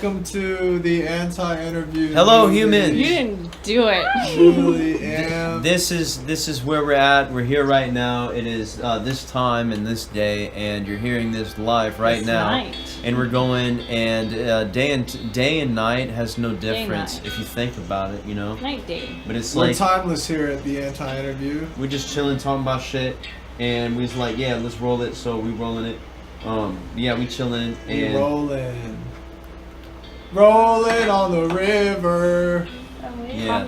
welcome to the anti-interview. Hello, human. You didn't do it. Really am. This is where we're at. We're here right now. It is this time and this day, and you're hearing this live right now. Night. And we're going, and day and night has no difference if you think about it, you know. Night day. But it's We're like timeless here at the anti-interview. we're just chilling, talking about shit, and we was like, yeah, let's roll it. So we rolling it. Yeah, we chilling We and rolling on the river. Yeah.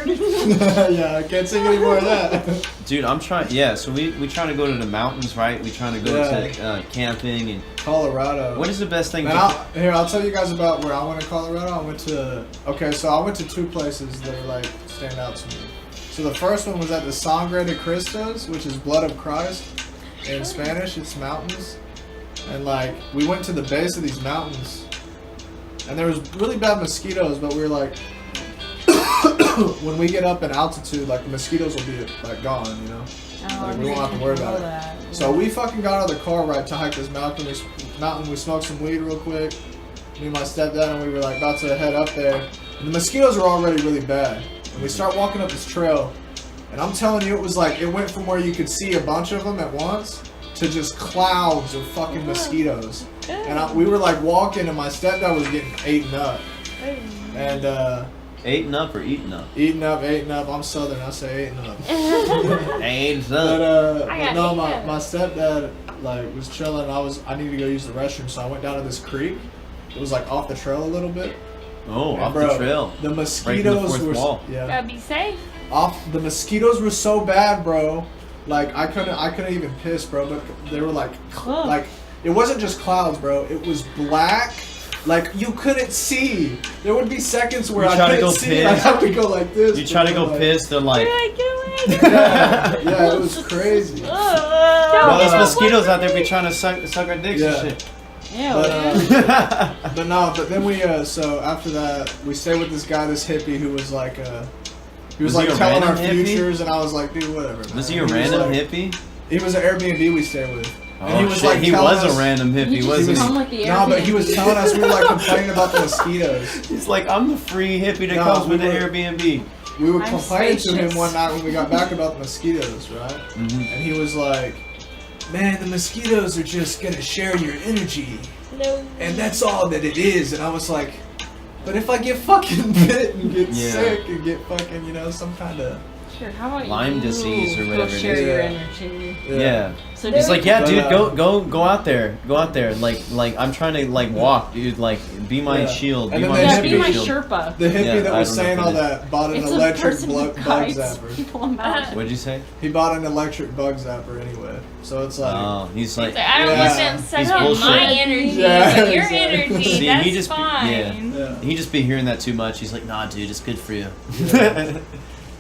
Yeah, I can't sing any more of that. dude, I'm trying. Yeah, so we trying to go to the mountains, right? We trying to go to camping and. Colorado. What is the best thing? Man, I'll tell you guys about where I went to Colorado. I went to I went to two places that are like stand out to me. So the first one was at the Sangre de Cristos, which is Blood of Christ in Spanish. It's mountains, and like we went to the base of these mountains, and there was really bad mosquitoes, but we were like, when we get up in altitude, like the mosquitoes will be like gone, you know. Like, we won't have to worry about it. So we fucking got out of the car right to hike this mountain. We smoked some weed real quick. Me and my stepdad, and we were like about to head up there. And the mosquitoes were already really bad. And we start walking up this trail, and I'm telling you, it was like it went from where you could see a bunch of them at once to just clouds of fucking mosquitoes. And we were like walking, and my stepdad was getting eaten up. And Eating up or eating up? eating up. I'm Southern. I say eating up. Eating But, up. but no, my stepdad like was chilling. I needed to go use the restroom, so I went down to this creek. It was like off the trail a little bit. Oh, And off bro, the trail. The Breaking the mosquitoes fourth were wall. Gotta be safe. The mosquitoes were so bad, bro. Like I couldn't even piss, bro. But they were like it wasn't just clouds, bro. It was black. Like you couldn't see. There would be seconds where You I try to couldn't go see. piss. I'd have to go like this. You try to go like, piss, they're like, Yeah, it was crazy. well, those mosquitoes out there be trying to suck our dicks and shit. But then we so after that we stayed with this guy, this hippie who was like he was like he a telling our random hippie? futures, and I was like, dude, whatever. Man. Was he a random like, hippie? He was an Airbnb we stayed with. And Oh he was shit, like he telling was us, a random hippie, wasn't he? Like the No, but he was Airbnb. telling us we were like complaining about the mosquitoes. He's like, I'm the free hippie that No, comes with we the were- Airbnb. We were I'm complaining to him spacious. one night when we got back about the mosquitoes, right? Mm-hmm. And he was like, man, the mosquitoes are just gonna share your energy. No. And that's all that it is. And I was like, but if I get fucking bit and get sick and get fucking, you know, some kind of... Sure, how about Lyme you disease or whatever it share is. your Yeah. energy. Yeah. So He's like, yeah, But, dude, go out there, like I'm trying to like walk, dude, like be my shield, And be then my they yeah, hippie be super my shield. Sherpa. The hippie Yeah, that I was don't know saying if all it is. that bought an It's a electric person who bug guides zapper. people on mountains. What'd you say? He bought an electric bug zapper anyway. So it's like... Oh, he's like, I don't Yeah. want them sucking bullshit. my energy, Yeah, but your exactly. energy, See, that's he just- fine. yeah. he just be hearing that too much. He's like, nah, dude, it's good for you. Yeah.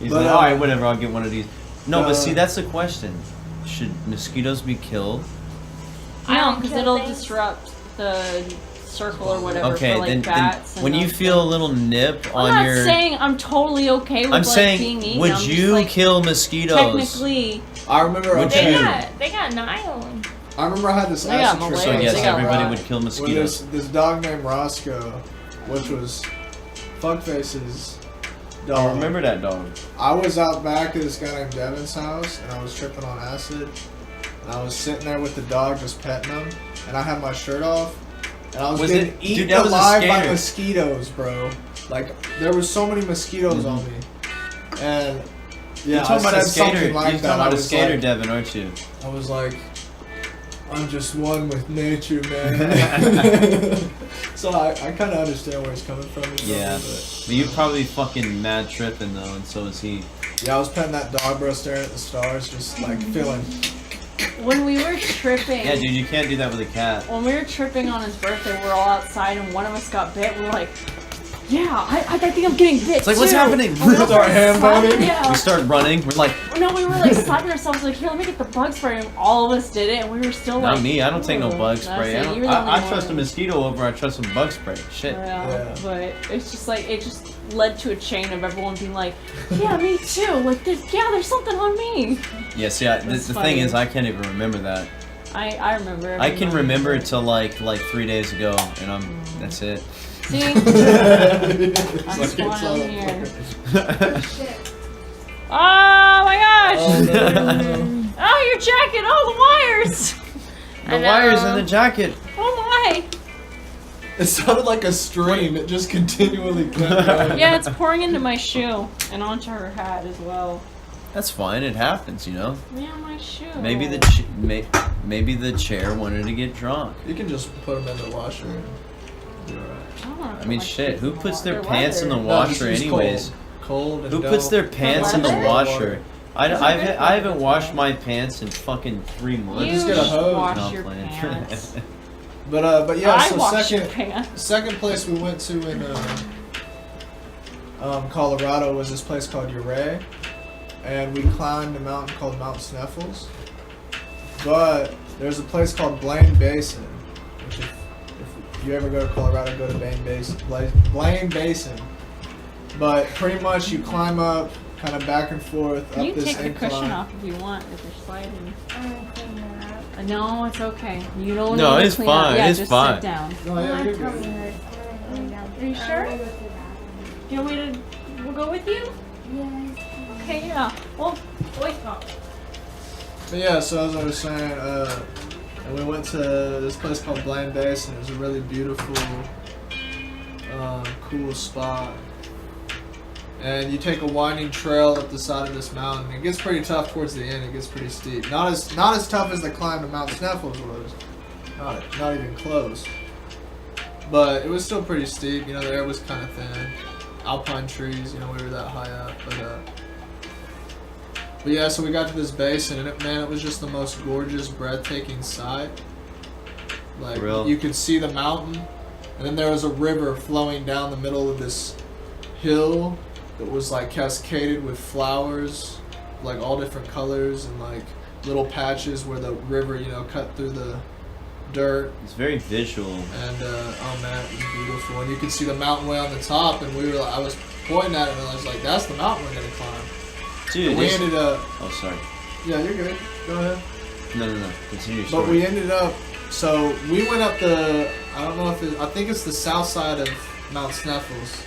He's But, like, all right, whatever, I'll get one of these. No, but see, uh, that's the question. Should mosquitoes be killed? I No, don't because kill it'll things. disrupt the circle or whatever Okay, for like then bats. And when you those feel a things. little nip I'm on not your, saying I'm totally okay with I'm like saying, being eaten. would I'm just, you like, kill mosquitoes? Technically, I remember... Would They you? got nylon. I remember I had this They got acid trip. So malaria. yes, They got everybody rot. would kill With mosquitoes. this dog named Roscoe, which was Fuckface's dog. I remember that dog. I was out back at this guy named Devin's house, and I was tripping on acid. And I was sitting there with the dog, just petting him, and I had my shirt off, and I was Was getting it- eaten dude, that was a alive by scare. mosquitoes, bro. Like there was so many mosquitoes on me, and yeah, You're talking I about a said skater. something like You're that. talking about I a was skater, like, Devin, aren't you? I was like, I'm just one with nature, man. So I kind of understand where he's coming from. You know, Yeah. But you're probably fucking mad tripping though, and so is he. Yeah, I was petting that dog, bro, staring at the stars, just like feeling. when we were tripping, Yeah, dude, you can't do that with a cat. when we were tripping on his birthday, we were all outside and one of us got bit. We were like, yeah, I think I'm getting bit. It's like, too. what's happening? And we all Start started hand slapping- boning? Yeah. We start running. We're like, No, we were like slapping ourselves like, here, let me get the bug spray. And all of us did it, and we were still like, not me. I don't take no "Ooh." bug That's spray. it, I, you were don't, the only I trust a one. mosquito over I trust some bug spray. Shit. Yeah, but it's just like, it just led to a chain of everyone being like, yeah, me too. Like, there's something on me. Yeah, see, the That's thing funny. is, I can't even remember that. I remember. I can remember it till like 3 days ago, and that's it. See? It's That's like why it's all I'm here. fucking- Oh my gosh! Oh, no. Oh, your jacket! Oh, the wires! The wires in the jacket. Oh my! It sounded like a stream. It just continually kept going. Yeah, it's pouring into my shoe and onto her hat as well. That's fine. It happens, you know. Yeah, my shoe. Maybe maybe the chair wanted to get drunk. You can just put them in the washer. And be alright. I I mean, shit. Who puts their pants in the No, washer just use anyways? Cold and Who puts their pants in the leather? washer? I Is it haven't washed my pants in fucking 3 months. You Just get a should hose. wash No, your playing. pants. But yeah, I so wash your second pants. second place we went to in Colorado was this place called Ouray, and we climbed a mountain called Mount Sneffels. But there's a place called Blaine Basin, which if you ever go to Colorado, go to Blaine Basin. But pretty much you climb up, kind of back and forth up You this take the incline. cushion off if you want, if you're sliding. I'm gonna clean that up. No, it's okay. You don't No, need to it's clean fine, Up. Yeah, it's just fine. sit down. No, yeah, My you're tummy good. hurts. I'm gonna lay down. Are you I'm sure? gonna go to the bathroom. Do you want me to we'll go with you? Yes. Okay, yeah. Well, wait. Oh. But yeah, so as I was saying, and we went to this place called Blaine Basin. It was a really beautiful, cool spot. And you take a winding trail up the side of this mountain. It gets pretty tough towards the end. It gets pretty steep. Not as tough as the climb to Mount Sneffels was. Not even close. But it was still pretty steep. You know, the air was kind of thin. Alpine trees. You know, we were that high up. But yeah, so we got to this basin, and it was just the most gorgeous, breathtaking sight. Like, Real. you could see the mountain, and then there was a river flowing down the middle of this hill that was like cascaded with flowers, like all different colors, and like little patches where the river, you know, cut through the dirt. It's very visual. And oh man, it was beautiful. And you could see the mountain way on the top, and I was pointing at it, and I was like, "That's the mountain we're gonna climb." Dude, And we this- ended up. Oh, sorry. Yeah, you're good. Go ahead. No. Continue your story. But we ended up. So we went up the. I don't know if I think it's the south side of Mount Sneffels,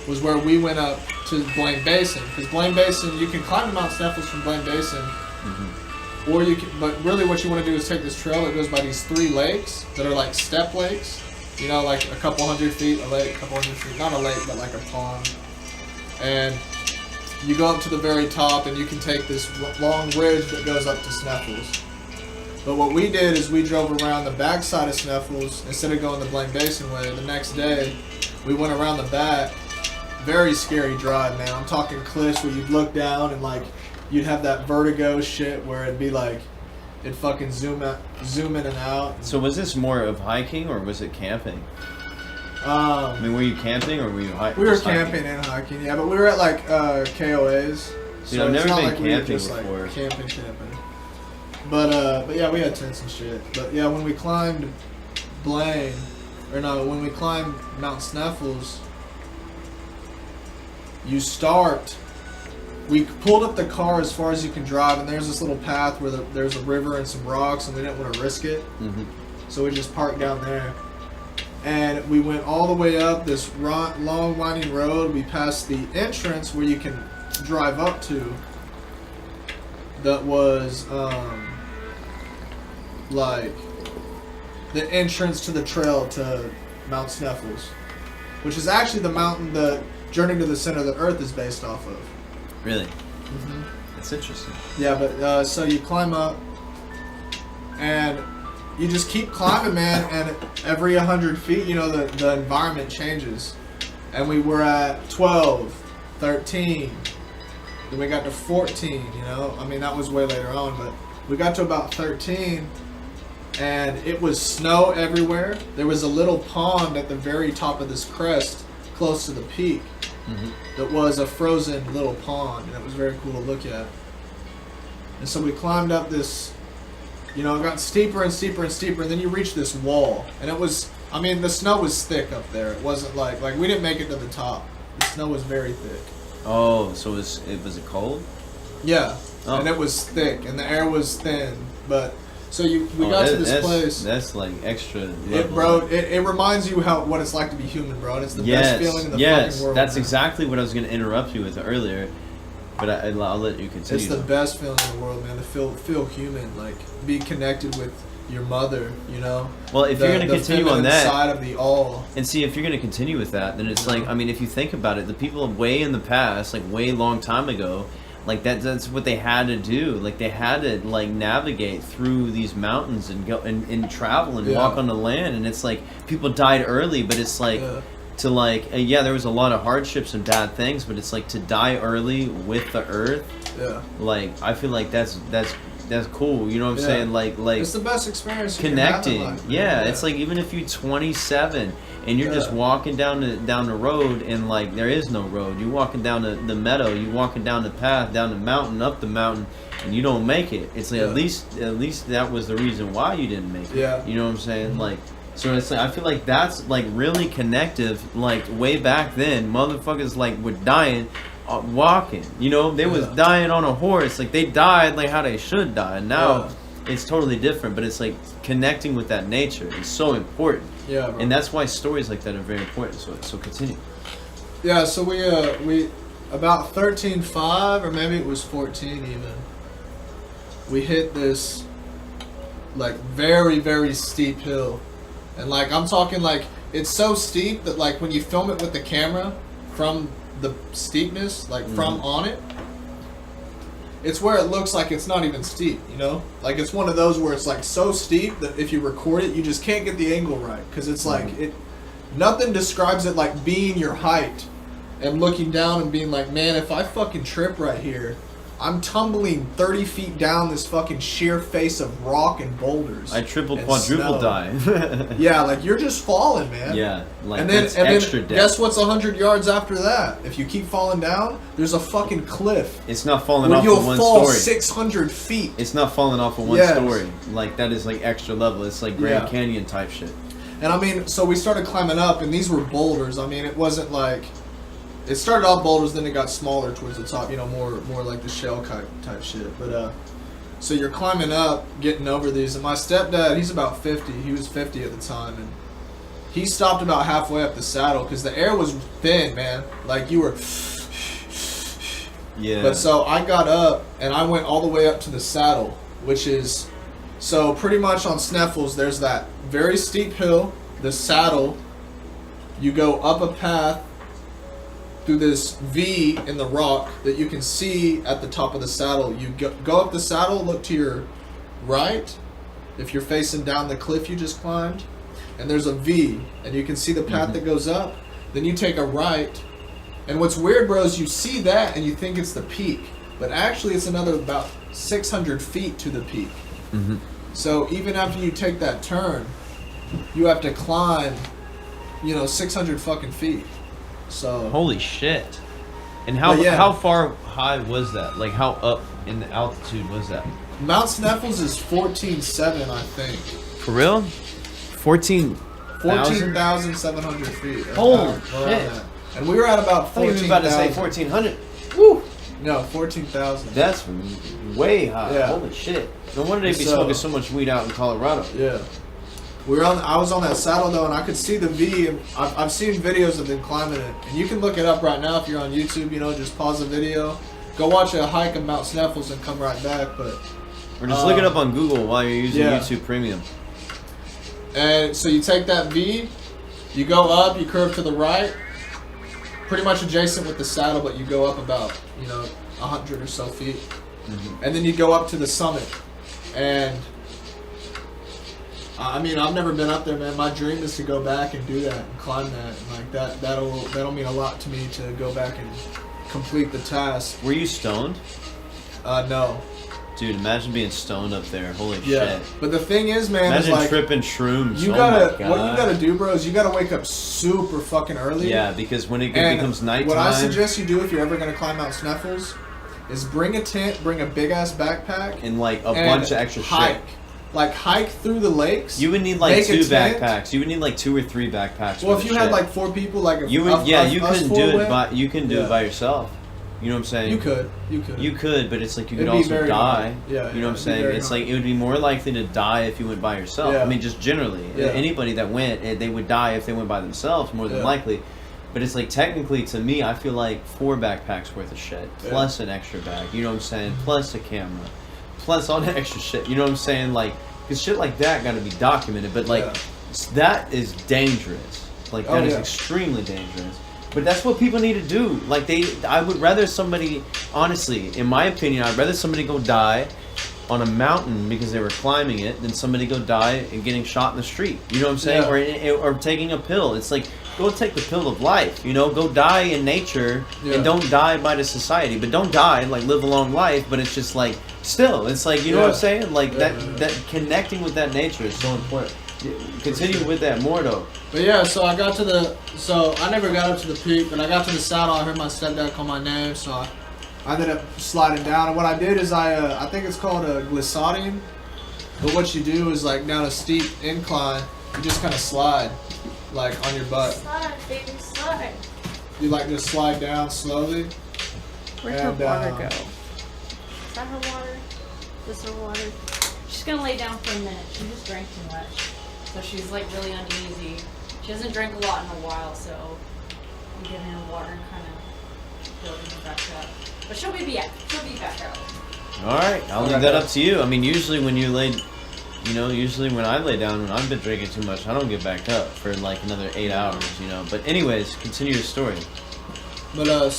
was where we went up to Blaine Basin. Because Blaine Basin, you can climb to Mount Sneffels from Blaine Basin, or you can. But really, what you want to do is take this trail that goes by these 3 lakes that are like step lakes. You know, like a couple hundred feet, a lake, a couple hundred feet, not a lake, but like a pond. And you go up to the very top, and you can take this long ridge that goes up to Sneffels. But what we did is we drove around the backside of Sneffels instead of going the Blaine Basin way. The next day, we went around the back. Very scary drive, man. I'm talking cliffs where you'd look down and like you'd have that vertigo shit where it'd be like it'd fucking zoom in and out. So was this more of hiking or was it camping? I mean, were you camping or were you hiking? We were camping and hiking, yeah, but we were at like KOAs. Dude, I've it's never not been like we were camping just, like, before. camping. But yeah, we had tents and shit. But yeah, when we climbed when we climbed Mount Sneffels, we pulled up the car as far as you can drive, and there's this little path where there's a river and some rocks, and we didn't want to risk it. So we just parked down there. And we went all the way up this long winding road. We passed the entrance where you can drive up to. That was like the entrance to the trail to Mount Sneffels, which is actually the mountain the Journey to the Center of the Earth is based off of. Really? Mm-hmm. That's interesting. Yeah, but so you climb up, and you just keep climbing, man, and every 100 feet, you know, the environment changes. And we were at 12, 13, then we got to 14, you know? I mean, that was way later on, but we got to about 13, and it was snow everywhere. There was a little pond at the very top of this crest, close to the peak, that was a frozen little pond, and it was very cool to look at. And so we climbed up this, you know, it got steeper and steeper and steeper, and then you reach this wall. And it was, I mean, the snow was thick up there. It wasn't like we didn't make it to the top. The snow was very thick. Oh, so was it cold? Yeah, Oh. and it was thick, and the air was thin. But So we got to this place. That's like extra level. It, bro, it reminds you what it's like to be human, bro. And it's the best feeling in the fucking world. That's man. exactly what I was gonna interrupt you with earlier, but I'll let you continue. It's the best feeling in the world, man. To feel human, like be connected with your mother, you know. Well, if you're gonna continue on that side of the all, and see if you're gonna continue with that, then it's like, I mean, if you think about it, the people way in the past, like way long time ago, like that's what they had to do. Like they had to like navigate through these mountains and go and travel and walk on the land. And it's like people died early, but it's like to like there was a lot of hardships and bad things, but it's like to die early with the earth. Yeah. Like I feel like that's cool. You know what I'm saying? Like it's the best experience. Connecting. Life, yeah, it's like even if you're 27 and you're just walking down the road and like there is no road. You're walking down the meadow. You're walking down the path, down the mountain, up the mountain, and you don't make it. It's like at least that was the reason why you didn't make it. Yeah. You know what I'm saying? Mm-hmm. Like. So it's like I feel like that's like really connective. Like way back then, motherfuckers like were dying, walking. You know, they was dying on a horse. Like they died like how they should die. Now it's totally different. But it's like connecting with that nature is so important. Yeah. Bro. And that's why stories like that are very important. So continue. Yeah. So we about 13.5 or maybe it was 14 even. We hit this like very very steep hill. And like I'm talking like it's so steep that like when you film it with the camera from the steepness, like from on it, it's where it looks like it's not even steep, you know? Like it's one of those where it's like so steep that if you record it, you just can't get the angle right because it's like nothing describes it like being your height and looking down and being like, man, if I fucking trip right here, I'm tumbling 30 feet down this fucking sheer face of rock and boulders. I quadruple die. Yeah, like you're just falling, man. Yeah, like and then extra depth. Guess what's 100 yards after that? If you keep falling down, there's a fucking cliff. It's not falling off of one story. You'll fall 600 feet. It's not falling off of one story. Like that is like extra level. It's like Grand Canyon type shit. And I mean, so we started climbing up, and these were boulders. I mean, it wasn't like. It started off boulders, then it got smaller towards the top, you know, more like the shell type shit. But so you're climbing up, getting over these, and my stepdad, he's about 50. He was 50 at the time, and he stopped about halfway up the saddle because the air was thin, man. Like you were. Yeah. But so I got up and I went all the way up to the saddle, which is so pretty much on Sneffels. There's that very steep hill, the saddle. You go up a path through this V in the rock that you can see at the top of the saddle. You go up the saddle, look to your right if you're facing down the cliff you just climbed, and there's a V, and you can see the path that goes up. Then you take a right, and what's weird, bro, is you see that and you think it's the peak, but actually it's another about 600 feet to the peak. So even after you take that turn, you have to climb, 600 fucking feet. So holy shit! And how far high was that? Like how up in the altitude was that? Mount Sneffels is 14,700, I think. For real? 14,700 feet. Holy shit! And we were at about 14,000. I thought you were about to say 1,400. Woo! No, 14,000. That's way high. Yeah. Holy shit! No wonder they be smoking so much weed out in Colorado. Yeah. I was on that saddle though, and I could see the V. And I've seen videos of them climbing it, and you can look it up right now if you're on YouTube. Just pause the video, go watch a hike of Mount Sneffels, and come right back. But or just look it up on Google while you're using YouTube Premium. And so you take that V, you go up, you curve to the right, pretty much adjacent with the saddle, but you go up about 100 or so feet, and then you go up to the summit, and. I mean, I've never been up there, man. My dream is to go back and do that and climb that, and like that'll mean a lot to me to go back and complete the task. Were you stoned? No. Dude, imagine being stoned up there. Holy shit. But the thing is, man, imagine is like, tripping shrooms. What you gotta do, bro, is you gotta wake up super fucking early. Yeah, because when it becomes nighttime. What I suggest you do if you're ever gonna climb Mount Sneffels is bring a tent, bring a big ass backpack, and like a bunch of extra shit. Like hike through the lakes. You would need like 2 backpacks. You would need like 2 or 3 backpacks. Well, if you had like 4 people, like you couldn't do it by yourself. You know what I'm saying? You could. You could, but it's like you could It'd be also very die. hard. Yeah, you know what I'm it'd be saying? very It's hard. like it would be more likely to die if you went by yourself. Yeah. I mean, just generally, Yeah. anybody that went, they would die if they went by themselves more than Yeah. likely. But it's like technically, to me, I feel like 4 backpacks worth of shit, plus an extra bag. You know what I'm saying? Plus a camera, plus all the extra shit. You know what I'm saying? Like, cause shit like that got to be documented. But like, that is dangerous. Like that is extremely dangerous. But that's what people need to do. Like I would rather somebody, honestly, in my opinion, I'd rather somebody go die on a mountain because they were climbing it than somebody go die and getting shot in the street. You know what I'm saying? Yeah. Or taking a pill. It's like, go take the pill of life. You know, go die in nature and don't die by the society. But don't die, like live a long life. But it's just like, still, it's like, you know what I'm saying? Like that connecting with that nature is so important. Continue with that more though. But yeah, so I never got up to the peak, but I got to the saddle. I heard my stepdad call my name, so I ended up sliding down. And what I did is I think it's called a glissading. But what you do is like down a steep incline, you just kind of slide, like on your butt. Slide, baby, slide. You like just slide down slowly. Where'd her And, water go? Is that her water? This her water? She's gonna lay down for a minute. She just drank too much. So she's like really uneasy. She hasn't drank a lot in a while, so I'm giving her water and kind of building her back up. But she'll be back. She'll be back up. All right, I'll leave that up to you. I mean, usually when you lay, usually when I lay down, when I've been drinking too much, I don't get back up for like another 8 hours, you know. But anyways, continue your story. But I was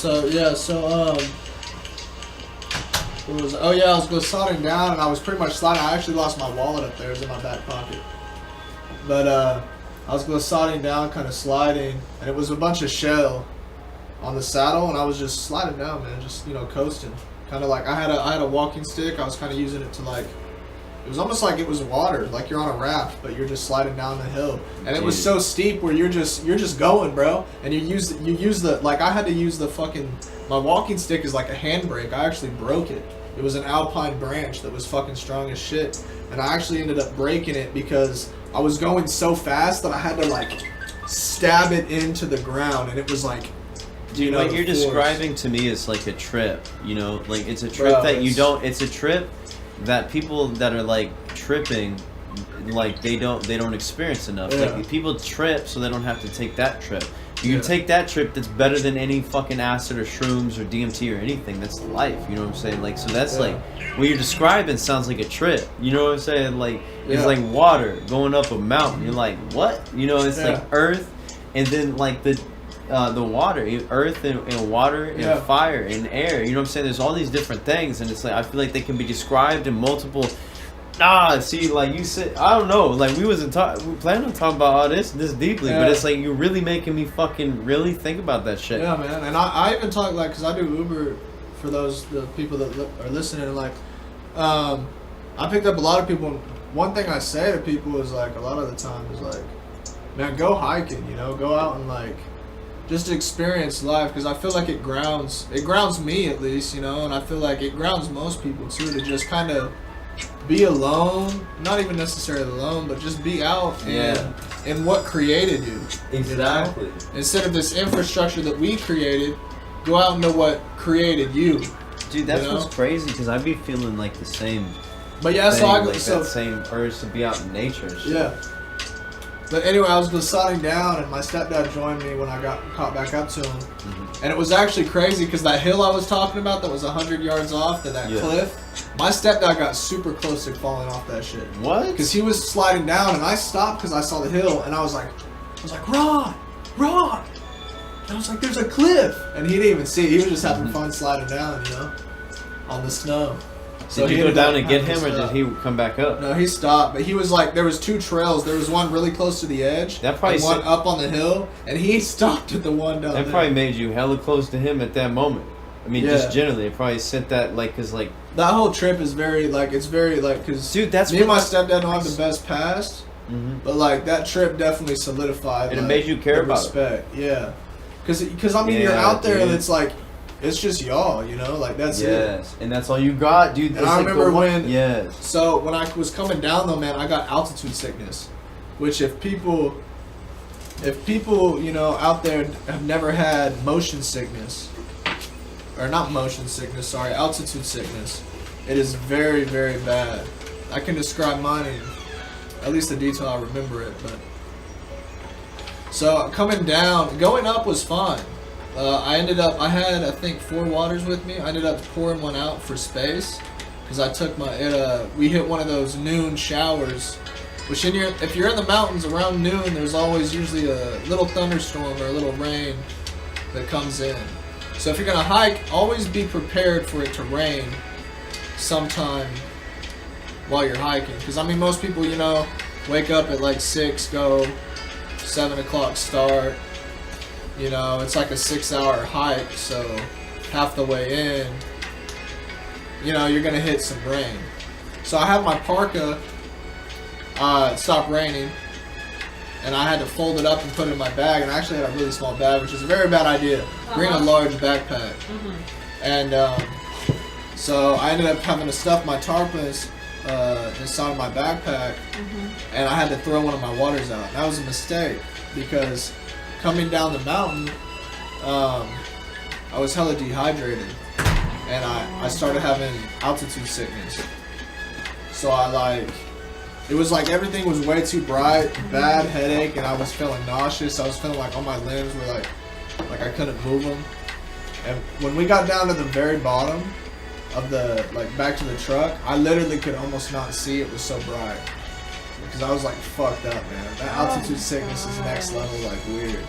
sliding down and I was pretty much sliding. I actually lost my wallet up there. It was in my back pocket. But I was sliding down, kind of sliding, and it was a bunch of shell on the saddle, and I was just sliding down, man, just coasting. Kind of like I had a walking stick. I was kind of using it to like. It was almost like it was water, like you're on a raft, but you're just sliding down the hill, and it was so steep where you're just going, bro. And you use the like I had to use the fucking my walking stick is like a handbrake. I actually broke it. It was an alpine branch that was fucking strong as shit, and I actually ended up breaking it because I was going so fast that I had to like stab it into the ground, and it was like. Dude, what you're describing to me is like a trip, you know, like it's a trip it's a trip that people that are like tripping, like they don't experience enough. Yeah. Like people trip so they don't have to take that trip. You can take that trip that's better than any fucking acid or shrooms or DMT or anything. That's life, you know what I'm saying? Like, so that's like, what you're describing sounds like a trip, you know what I'm saying? Like, it's like water going up a mountain. You're like, what? You know, it's like earth and then like the water, earth and water and fire and air. You know what I'm saying? There's all these different things, and it's like I feel like they can be described in multiple. See, like you said, I don't know. Like we plan on talking about all this deeply, but it's like you're really making me fucking really think about that shit. Yeah, man. And I even talk like because I do Uber for the people that are listening. Like, I picked up a lot of people. One thing I say to people is like a lot of the time is like, man, go hiking. You know, go out and like. Just experience life because I feel like it grounds me at least, you know, and I feel like it grounds most people too to just kind of be alone, not even necessarily alone, but just be out and what created you. Exactly. You know? Instead of this infrastructure that we created, go out and know what created you. Dude, that's what's crazy because I'd be feeling like the same. But yeah, thing, that same urge to be out in nature. Yeah. But anyway, I was sliding down, and my stepdad joined me when I got caught back up to him. Mm-hmm. And it was actually crazy because that hill I was talking about that was 100 yards off to that cliff, my stepdad got super close to falling off that shit. What? Because he was sliding down, and I stopped because I saw the hill, and I was like, Ron! And I was like, there's a cliff! And he didn't even see it. He was just having fun sliding down, you know, on the snow. So did you go down and get him, or did he come back up? No, he stopped. But he was like, there was 2 trails. There was one really close to the edge, that probably and one up on the hill, and he stopped at the one down there. That probably made you hella close to him at that moment. I mean, just generally, it probably sent that, like, because, like... That whole trip is very, like, it's very, like, because... Dude, that's me and my stepdad don't have the best past, but, like, that trip definitely solidified, and like, it made you care about respect. Yeah. Because, I mean, you're out there, and it's, like... It's just y'all, you know, like that's it. Yes, and that's all you got, dude. And I remember when. Yes. So when I was coming down though, man, I got altitude sickness, which if people, you know, out there have never had motion sickness, or not motion sickness, sorry, altitude sickness. It is very, very bad. I can describe mine in at least the detail I remember it, but. So coming down, going up was fine. I had I think 4 waters with me. I ended up pouring one out for space. Because I took we hit one of those noon showers. Which if you're in the mountains around noon, there's always usually a little thunderstorm or a little rain that comes in. So if you're gonna hike, always be prepared for it to rain sometime while you're hiking. Because I mean, most people, wake up at like 6, go 7 o'clock start. It's like a 6-hour hike, so half the way in, you're gonna hit some rain. So I had my parka. It stopped raining, and I had to fold it up and put it in my bag. And I actually had a really small bag, which is a very bad idea. Bring a large backpack. And so I ended up having to stuff my tarpaulins inside my backpack, and I had to throw one of my waters out. That was a mistake because coming down the mountain, I was hella dehydrated, and I started having altitude sickness. So it was like everything was way too bright, bad headache, and I was feeling nauseous. I was feeling like all my limbs were like I couldn't move them. And when we got down to the very bottom of back to the truck, I literally could almost not see. It was so bright. Because I was like fucked up, man. That altitude sickness is next level, weird.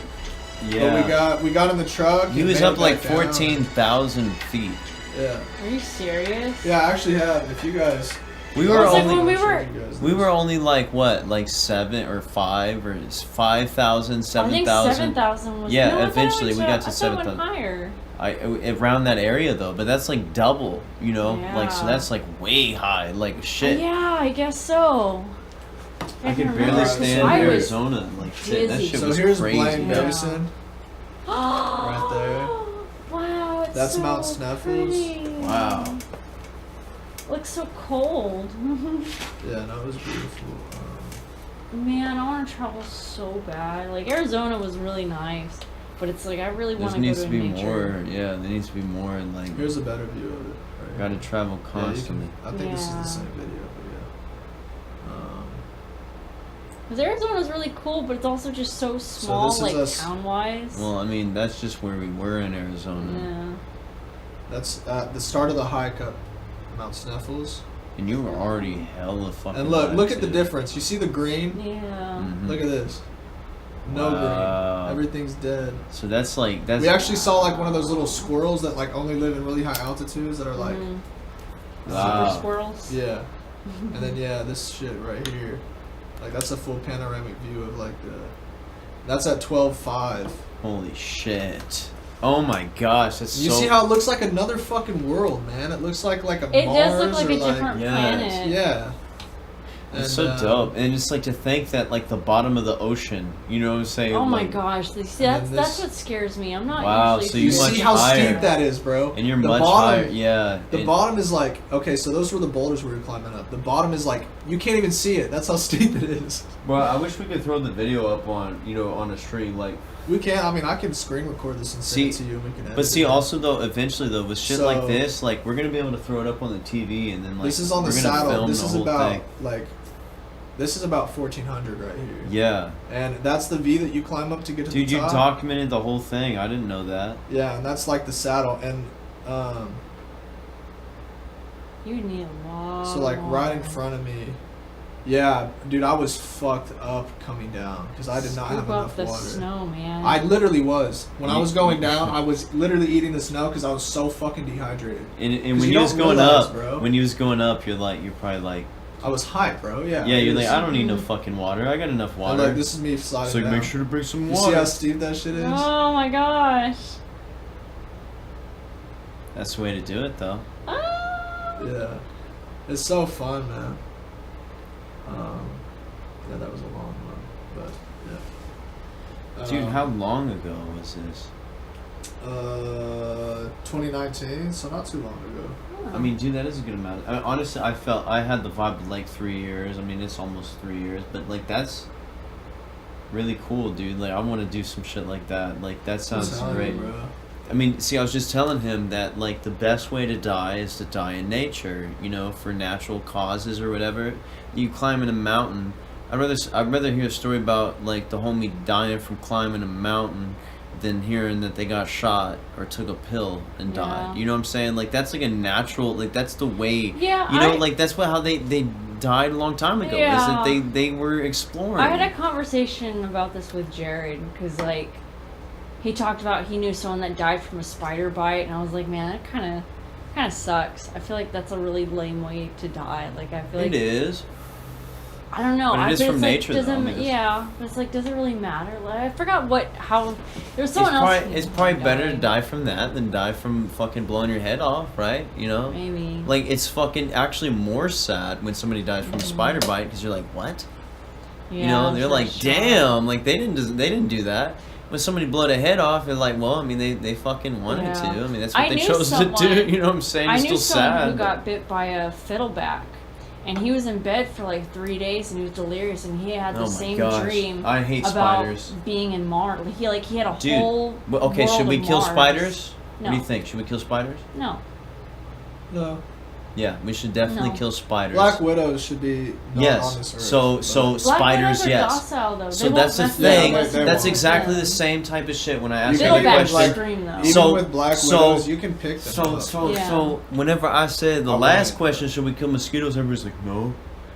Yeah. But we got in the truck. He was up like 14,000 feet. Yeah. Are you serious? Yeah, I actually have. If you guys. We were only when we were only like 7 or 5 or 5,000, 7,000. I think 7,000 was. Yeah, no, eventually we got to I thought it 7,000. went higher. Around that area though, but that's like double, Yeah. so that's like way high, shit. Yeah, I guess so. I could remember. barely stand I was Arizona, shit, that dizzy. shit So was here's crazy. Blaine Yeah. Davison. Right there. Wow, it's That's so Mount Snuffles. pretty. Wow. Looks so cold. Yeah, no, it was beautiful. Man, I want to travel so bad. Arizona was really nice, but it's I really want There to go needs to to be nature. more. Yeah, there needs to be more, and Here's a better view of it. Right gotta here. travel Yeah, you constantly. can, I think this is Yeah. the same video, but yeah. Because Arizona's really cool, but it's also just so small, this is us- town-wise. Well, I mean, that's just where we were in Arizona, Yeah. That's at the start of the hike up Mount Snuffles. and you were already hella fucking. And look high, at the too. difference. You see the green? Yeah. Mhm. Look at this. No Wow. green. Everything's dead. So that's We actually saw one of those little squirrels that only live in really high altitudes that are Wow. Super squirrels. yeah. And then this shit right here. That's a full panoramic view of that's at 12.5. Holy shit! Oh my gosh, that's You so. see how it looks like another fucking world, man? It looks like a It Mars does look like or a different Yes. planet. Yeah. It's so dope, and it's to think that the bottom of the ocean, you know what I'm saying? Oh my gosh! See, And then that's this- what scares me. I'm not Wow, usually. so You you see much how higher. steep that is, bro? And you're The much bottom- higher, yeah. The and- bottom is okay, so those were the boulders we were climbing up. The bottom is you can't even see it. That's how steep it is. Bro, I wish we could throw the video up on a stream, We can. I mean, I can screen record this and send it to you, and we can edit But see, it. also though, eventually though, with shit like So- this, we're gonna be able to throw it up on the TV, and then this is on the we're gonna saddle. film This the is whole about thing. this is about 1400 right here. Yeah, And that's the V that you climb up to get to dude, the you top. documented the whole thing. I didn't know that. Yeah, and that's the saddle, and You need a lot. so right in front of me. Yeah, dude, I was fucked up coming down because I did not have Scoop enough up the water. snow, man. I literally was. When I You- was going down, I was literally eating the snow because I was so fucking dehydrated. And 'Cause when you you was don't going realize, up, bro. you're probably I was hyped, bro. Yeah. yeah, you're It was- I don't need no fucking water. I got enough And water. this is me sliding So down. make sure to bring some You water. see how steep that shit is? Oh my gosh. That's the way to do it, though. Ah. Yeah. It's so fun, man. Yeah, that was a long one, but yeah. Dude, how long ago was this? 2019, so not too long ago. I mean, dude, that is a good amount. Honestly, I had the vibe of 3 years. I mean, it's almost 3 years, but that's really cool, dude. I want to do some shit like that. That sounds I'm telling great. you, bro. I mean, see, I was just telling him that, like, the best way to die is to die in nature, you know, for natural causes or whatever. You climb in a mountain. I'd rather hear a story about, like, the homie dying from climbing a mountain than hearing that they got shot or took a pill and died. You know what I'm saying? Like, that's like a natural, like, that's the way, Yeah, you know, like, that's how they died a long time ago. Is that they were exploring. I had a conversation about this with Jared, because, like, he talked about he knew someone that died from a spider bite, and I was like, man, that kind of sucks. I feel like that's a really lame way to die. Like, I feel like it is. I don't know. But it is from nature, though. Doesn't, yeah, but it's like, does it really matter? Like, I forgot how. There's someone else. It's probably better to die from that than die from fucking blowing your head off, right? You know. Maybe. Like, it's fucking actually more sad when somebody dies from a spider bite, because you're like, what? Yeah, you know, they're for like, sure. damn, like they didn't do that. When somebody blow their head off, they're like, well, I mean, they fucking wanted to. I mean, that's what they chose to do. You know what I'm saying? I It's knew still someone sad. who got bit by a fiddleback, and he was in bed for like 3 days, and he was delirious, and he had the same dream I hate about spiders. being in Mars. Like, he had a Dude, whole. well, okay, world should we of kill Mars. spiders? No. What do you think? Should we kill spiders? No. No. Yeah, we should definitely No. kill spiders. Black widows should be not on this earth. so but- Black spiders, widows are yes. docile, though. So They that's the won't thing. mess with They That's won't. exactly Yeah. the same type of shit when I ask You you can the even, question. like, extreme, though. Even So- with black so- widows, you can pick them up. So whenever I said the Oh, last right. question, should we kill mosquitoes? Everybody's like, no.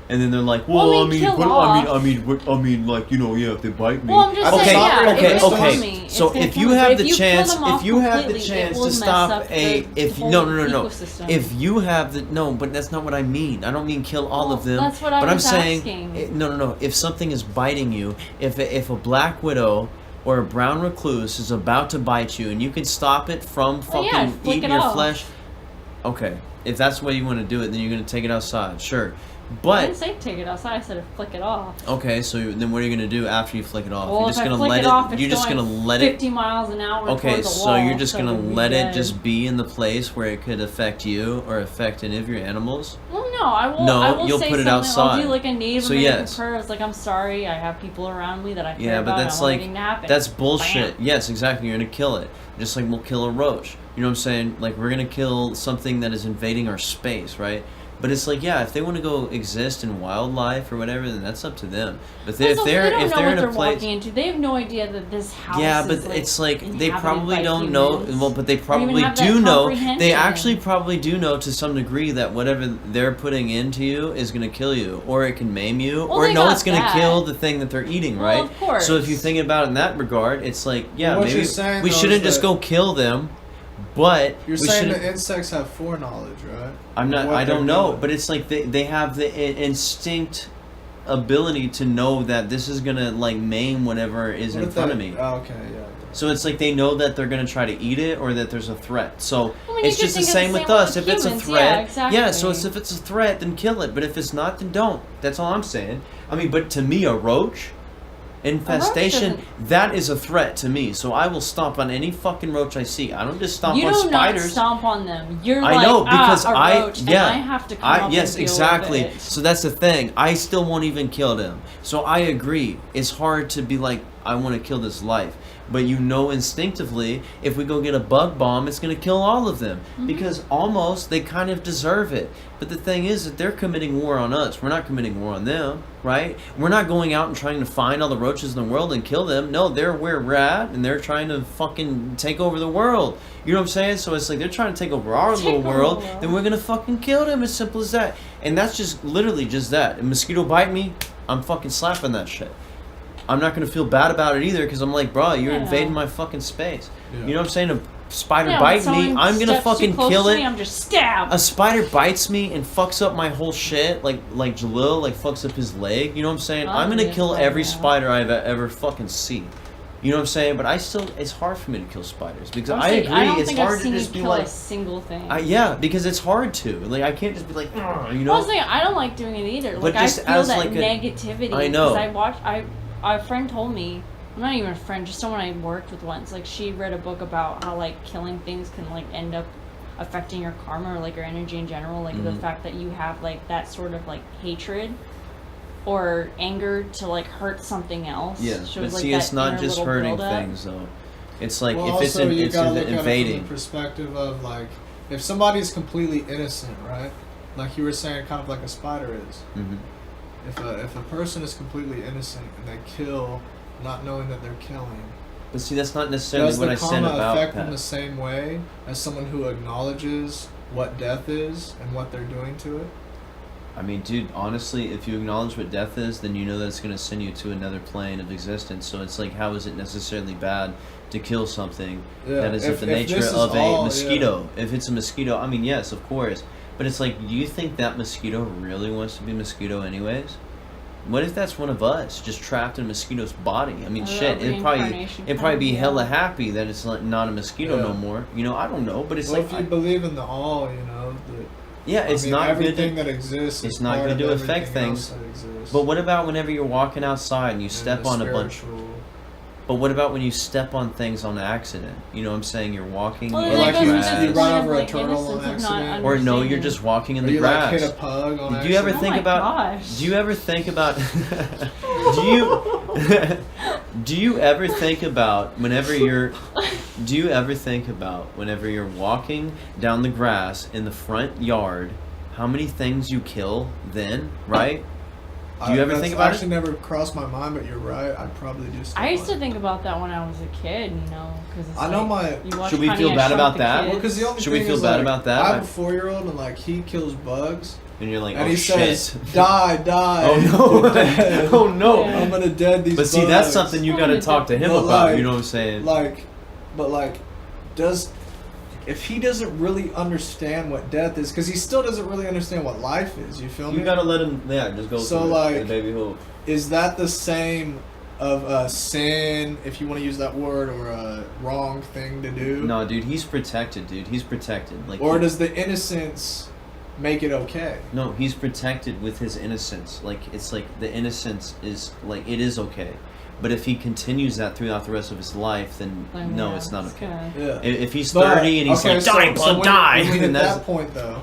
And then they're like, Well, well, I mean, kill but off. I mean, like, you know, yeah, if they bite me. Well, I'm just Okay, saying, yeah, okay, if it's okay. killing me, So it's gonna if kill you me. have But the if you chance, kill them off if you have the completely, it chance will to mess stop up a, the if whole no, ecosystem. if you have the no, but that's not what I mean. I don't mean kill all Well, of them. that's what I but I'm was saying, asking. no. If something is biting you, if a black widow or a brown recluse is about to bite you, and you can stop it from Well, yeah, fucking flick eating it your off. flesh. Okay, if that's the way you want to do it, then you're gonna take it outside, sure. I But didn't say take it outside. I said flick it off. okay, so then what are you gonna do after you flick it off? Well, you're if just I gonna flick let it off, it's You're just going gonna let it. 50 miles an hour. Okay, toward the so wall, you're just so gonna it'll be let it dead. just be in the place where it could affect you or affect any of your animals? Well, no, I will. No, I will you'll say put it something. I'll outside. do like a Native So, American yes. prayer. It's like, I'm sorry, I have people around me that I care Yeah, but about. that's and I want like anything to happen. that's bullshit. Bam. Yes, exactly. You're gonna kill it, just like we'll kill a roach. You know what I'm saying? Like we're gonna kill something that is invading our space, right? But it's like, yeah, if they want to go exist in wildlife or whatever, then that's up to them. But Plus, if also, they're they don't if know they're what in a they're place, walking into. They have no idea that this house yeah, is, but it's like they inhabited probably by don't know. humans. Well, but they even probably have that do know. They comprehension. actually probably do know to some degree that whatever they're putting into you is going to kill you, or it can maim you, Well, or they no, got it's going to that. kill the thing that they're eating, Well, right? of course. So if you think about it in that regard, it's like, yeah, What maybe you're saying, we though, shouldn't is just that- go kill them, but You're we saying shouldn't. that insects have foreknowledge, right? I'm not. What I don't they're know, doing. but it's like they have the instinct ability to know that this is gonna like maim whatever is What in if front that- of me. Oh, okay, yeah. So it's like they know that they're gonna try to eat it or that there's a threat. So I mean, it's you just the could think same of the with same us. with If it's a humans, threat, yeah, exactly. so if it's a threat, then kill it. But if it's not, then don't. That's all I'm saying. I mean, but to me, a roach infestation, that is a threat to me. So I will stomp on any fucking roach I see. I don't just stomp You on do not spiders. stomp on them. You're I like, know because a roach, and I have to come up yes, and deal exactly. with it. So that's the thing. I still won't even kill them. So I agree. It's hard to be like, I want to kill this life. But you know instinctively, if we go get a bug bomb, it's going to kill all of them. Mm-hmm. Because almost they kind of deserve it. But the thing is that they're committing war on us. We're not committing war on them, right? We're not going out and trying to find all the roaches in the world and kill them. No, they're where we're at, and they're trying to fucking take over the world. You know what I'm saying? So it's like they're trying to take over our Take little over world, the world. then we're going to fucking kill them. As simple as that. And that's just literally just that. A mosquito bite me, I'm fucking slapping that shit. I'm not going to feel bad about it either because I'm like, bro, you're Yeah. invading my fucking space. Yeah. You know what I'm saying? A spider Yeah, when bite me, someone I'm going to steps too fucking close kill to it. me, I'm just stab. A spider bites me and fucks up my whole shit, like Jalil, like fucks up his leg. You know what I'm saying? I'm gonna yeah, kill every yeah. spider I've ever fucking seen. You know what I'm saying? But I still, it's hard for me to kill spiders because I Honestly, agree. I don't It's think hard I've to seen you just be kill like, a single thing. yeah, because it's hard to. Like I can't just be like, "Ugh," you know. Well, I don't like doing it either. But Like just I feel as, that like, a- negativity. I know. Because a friend told me, not even a friend, just someone I worked with once. Like she read a book about how like killing things can like end up affecting your karma or like your energy in general. Like the Mhm. fact that you have like that sort of like hatred or anger to like hurt something else. Yeah, shows, but like, see, that it's not inner just little hurting buildup. things though. It's like Well, if it's also, you it's gotta look at it from invading. the perspective of like, if somebody's completely innocent, right? Like you were saying, kind of like a spider is. Hmm. If a person is completely innocent and they kill, not knowing that they're killing, But see, that's not necessarily does what the I said karma about affect them Pat. the same way as someone who acknowledges what death is and what they're doing to it? I mean, dude, honestly, if you acknowledge what death is, then you know that it's going to send you to another plane of existence. So it's like, how is it necessarily bad to kill something that is of the nature this is of a all- mosquito? If it's a mosquito, I mean, yes, of course. But it's like, do you think that mosquito really wants to be a mosquito anyways? What if that's one of us, just trapped in a mosquito's body? I mean, A shit, it'd reincarnation probably kind be of hella deal. happy that it's not a mosquito no Yeah. more. You know, I don't know, but it's Well, like, if you believe in the all, you know, that yeah, it's I mean, not good. everything To, that exists. it's is not part good of to affect everything things. else that exists. but what about whenever you're walking outside and you And step the on a bunch? spiritual- But what about when you step on things on accident? You know what I'm saying? You're walking Well, in Or that the like goes you, into grass. the you point run of, over a like, turtle on innocence of not accident. Or no, you're understanding. just walking in Or the you like grass. hit a pug on Do you ever accident. think my about? gosh. Do you ever think about? do you? Do you ever think about whenever you're? Do you ever think about whenever you're walking down the grass in the front yard, how many things you kill then, right? Do you ever That's think about actually it? never crossed my mind, but you're right. I probably do. I used to think about that when I was a kid, you know, because I know my- Should we feel bad about that? Well, because the only Should we thing feel is, bad like, about that? I have a 4-year-old and like he kills bugs, And you're like, and oh he shit. says, "Die, die." Oh no! Dead. Oh no! Yeah. I'm gonna dead these. But see, that's bugs. something you I'm got to gonna talk to him But, about. like- You know what I'm saying? But does if he doesn't really understand what death is, because he still doesn't really understand what life is. You feel me? You gotta let him. Yeah, just go. So, through it, like- the baby hope. Is that the same of a sin, if you want to use that word, or a wrong thing to do? No, dude, he's protected, dude. He's protected. Like, Or does the innocence make it okay? no, he's protected with his innocence. Like, it's like the innocence is like it is okay. But if he continues that throughout the rest of his life, then no, it's not okay. Yeah. If he's But, 30 and he's okay, like, die, bud, die, When we hit then that's that point, though,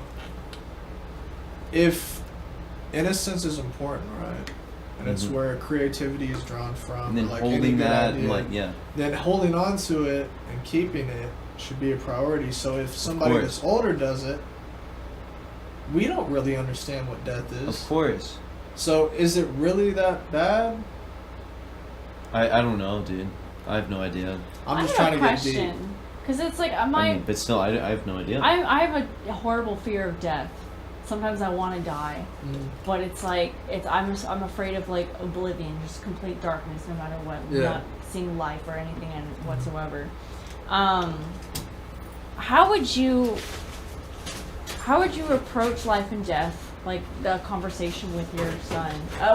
if innocence is important, right, and it's Mhm. where creativity is drawn from, and then or like any holding good that idea, and like then holding on to it and keeping it should be a priority. So if somebody course. that's older does it, we don't really understand what death is. of course. So is it really that bad? I don't know, dude. I have no idea. I'm just trying to get deep. question. Because it's like, I mean, but still, I have no idea. I have a horrible fear of death. Sometimes I want to die, Mm. but it's like I'm afraid of like oblivion, just complete darkness, no matter what, Yeah. not seeing life or anything in it whatsoever. How would you approach life and death, like the conversation with your son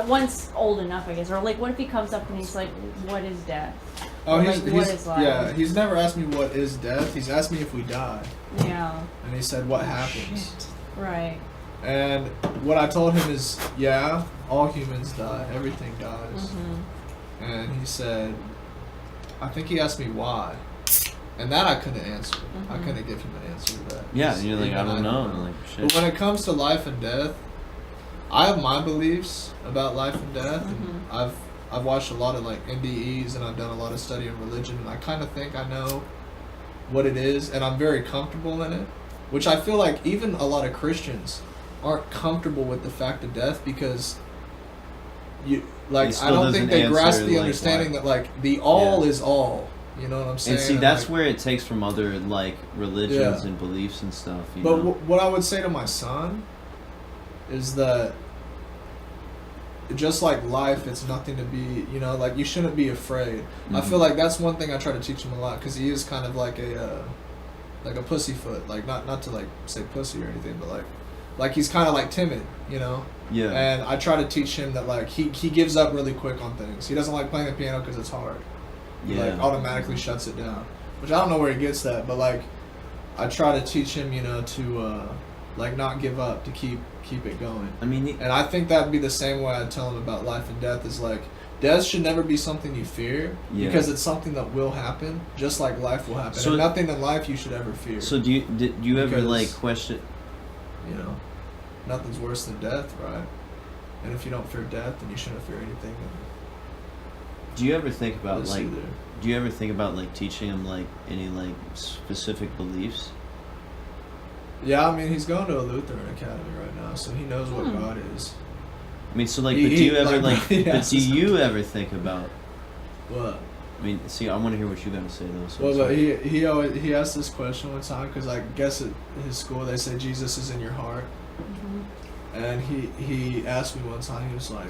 once old enough, I guess, or like what if he comes up and he's like, "What is death?" Oh, Or, he's, like, what he's is life? yeah. He's never asked me what is death. He's asked me if we die, Yeah, and he said what happens. right. And what I told him is, yeah, all humans die. Everything dies. Hmm. And he said, I think he asked me why, and that I couldn't answer. I Mhm. couldn't give him an answer to that. Yeah, Because and you're like, even I don't know. And like, But shit. when it comes to life and death, I have my beliefs about life and death. And Mhm. I've watched a lot of like NDEs, and I've done a lot of study on religion, and I kind of think I know what it is, and I'm very comfortable in it. Which I feel like even a lot of Christians aren't comfortable with the fact of death, because you like He still I don't doesn't think they grasp answer, the like, understanding why. that like the all Yeah. is all. You know what I'm saying? And see, that's like, where it takes from other like religions Yeah. and beliefs and stuff. You But know? what I would say to my son is that just like life, it's nothing to be, you know, like you shouldn't be afraid. I Mhm. feel like that's one thing I try to teach him a lot, because he is kind of like a pussyfoot, like not to like say pussy or anything, but like he's kind of like timid, you know. yeah. And I try to teach him that like he gives up really quick on things. He doesn't like playing the piano because it's hard. He Yeah. like automatically shuts it down, which I don't know where he gets that, but like I try to teach him, you know, to like not give up, to keep it going. I mean, And I think that'd be the same way I'd tell him about life and death, is like death should never be something you fear, Yeah. because it's something that will happen, just like life will happen. So- and nothing in life you should ever fear. so do you ever Because- like question? You know, nothing's worse than death, right? And if you don't fear death, then you shouldn't fear anything. Do you ever think about This like either. Do you ever think about like teaching him like any like specific beliefs? Yeah, I mean, he's going to a Lutheran academy right now, so he knows what God is. I mean, so like, He- but do you he- ever like, like? he But has do to- you ever think about? What? I mean, see, I want to hear what you got to say though. So Well, but sorry. he asked this question one time because I guess at his school they say Jesus is in your heart, and he asked me one time. He was like,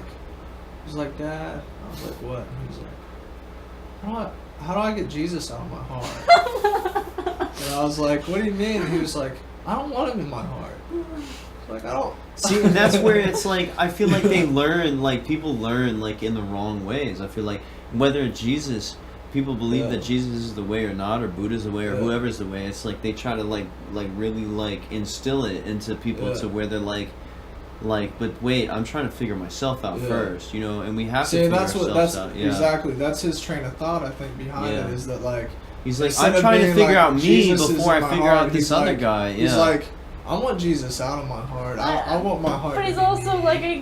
Dad. I was like, what? And he was like, how do I get Jesus out of my heart? And I was like, what do you mean? And he was like, I don't want him in my heart. Like, I don't. See, and that's where it's like I feel like they learn, like people learn like in the wrong ways. I feel like whether Jesus, people believe that Jesus is the way or not, or Buddha's the way, or whoever's the way. It's like they try to like really like instill it into people to where they're like, but wait, I'm trying to figure myself out first, you know, and we have to figure ourselves out. Yeah. Exactly. That's his train of thought. I think behind it is that like he's like, instead I'm of trying to being figure like, out me Jesus is before in I my figure heart, out this he's other like- guy. Yeah. He's like, I want Jesus out of my heart. I want my heart. But to he's be also me. like a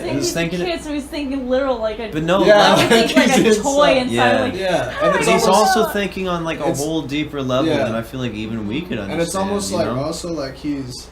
he's he's thinking a kid, so he's thinking literal like a. But no, Yeah. I would think like a It's, toy inside. yeah. Like, Yeah, "Oh, and But it's he's almost, also thinking on like a it's- whole deeper level yeah. than I feel like even we could understand. and it's almost you like know? also like he's,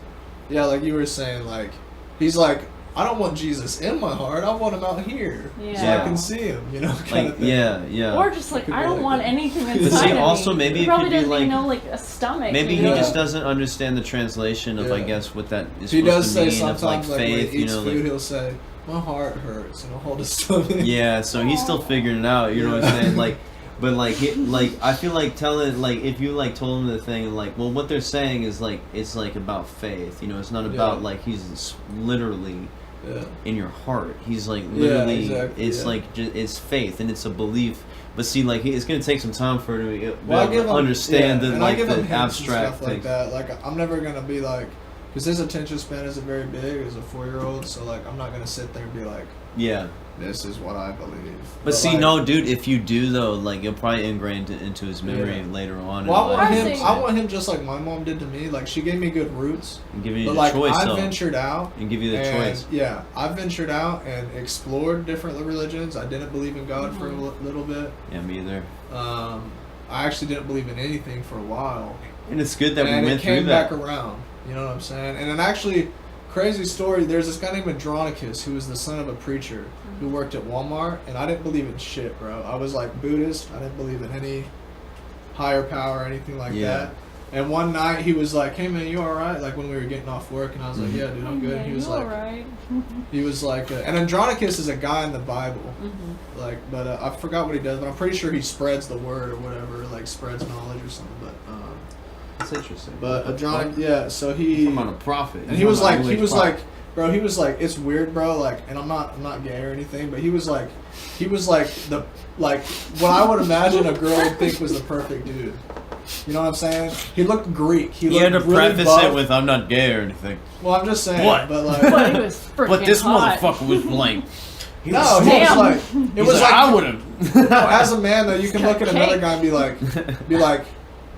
like you were saying, like he's like, I don't want Jesus in my heart. I want him out here so I Yeah. can see him. You know, kind like of thing. yeah. Or just like Could I be don't like want that. anything But inside see, of also me. maybe He it probably could be doesn't like- even know like a stomach. Maybe you he know? just doesn't understand the translation of I guess what that is He supposed does to say mean of like sometimes, like when faith, he you eats know, food, like he'll say, "My heart hurts," and he'll hold his stomach. yeah. So he's still figuring it out. You know what I'm saying? Like, but like I feel like telling like if you like told him the thing like well what they're saying is like it's like about faith. You know, it's not about like he's literally. In your heart, he's like literally. It's like it's faith and it's a belief. But see, like it's gonna take some time for him to understand the and like I give him the hints and abstract stuff like things. that. Like I'm never gonna be like, because his attention span isn't very big as a 4-year-old. So like I'm not gonna sit there and be like, Yeah. this is what I believe. But see, like, no, dude. If you do though, like you'll probably ingrain it into his memory later on. Well, in life. I want him just like my mom did to me. Like she gave me good roots, And give you but the like choice I though, ventured out and give you the and, choice. Yeah, I ventured out and explored different religions. I didn't believe in God for a little bit. Yeah, me either. I actually didn't believe in anything for a while. And it's good that and we went it came through that. back around. You know what I'm saying? And then actually, crazy story. There's this guy named Andronicus who was the son of a preacher who worked at Walmart, and I didn't believe in shit, bro. I was like Buddhist. I didn't believe in any higher power or anything like that. And one night he was like, "Hey man, you all right?" Like when we were getting off work, and I was like, "Yeah, dude, I'm good." Yeah, And he was you like, alright. he was like, and Andronicus is a guy in the Bible, like, but I forgot what he does, but I'm pretty sure he spreads the word or whatever, like spreads knowledge or something. That's interesting. But Andronicus, so he. I'm on a prophet. And he was like, bro, he was like, it's weird, bro. Like, and I'm not gay or anything, but he was like the what I would imagine a girl would think was the perfect dude. You know what I'm saying? He looked Greek. He You had to looked really preface buff. it with, "I'm not gay or anything." Well, I'm just saying. What? But like, But he was freaking But this hot. motherfucker was blank. no, he was Damn. like, it was like, I would have. no, as a man though, you can look at another Cake. guy and be like,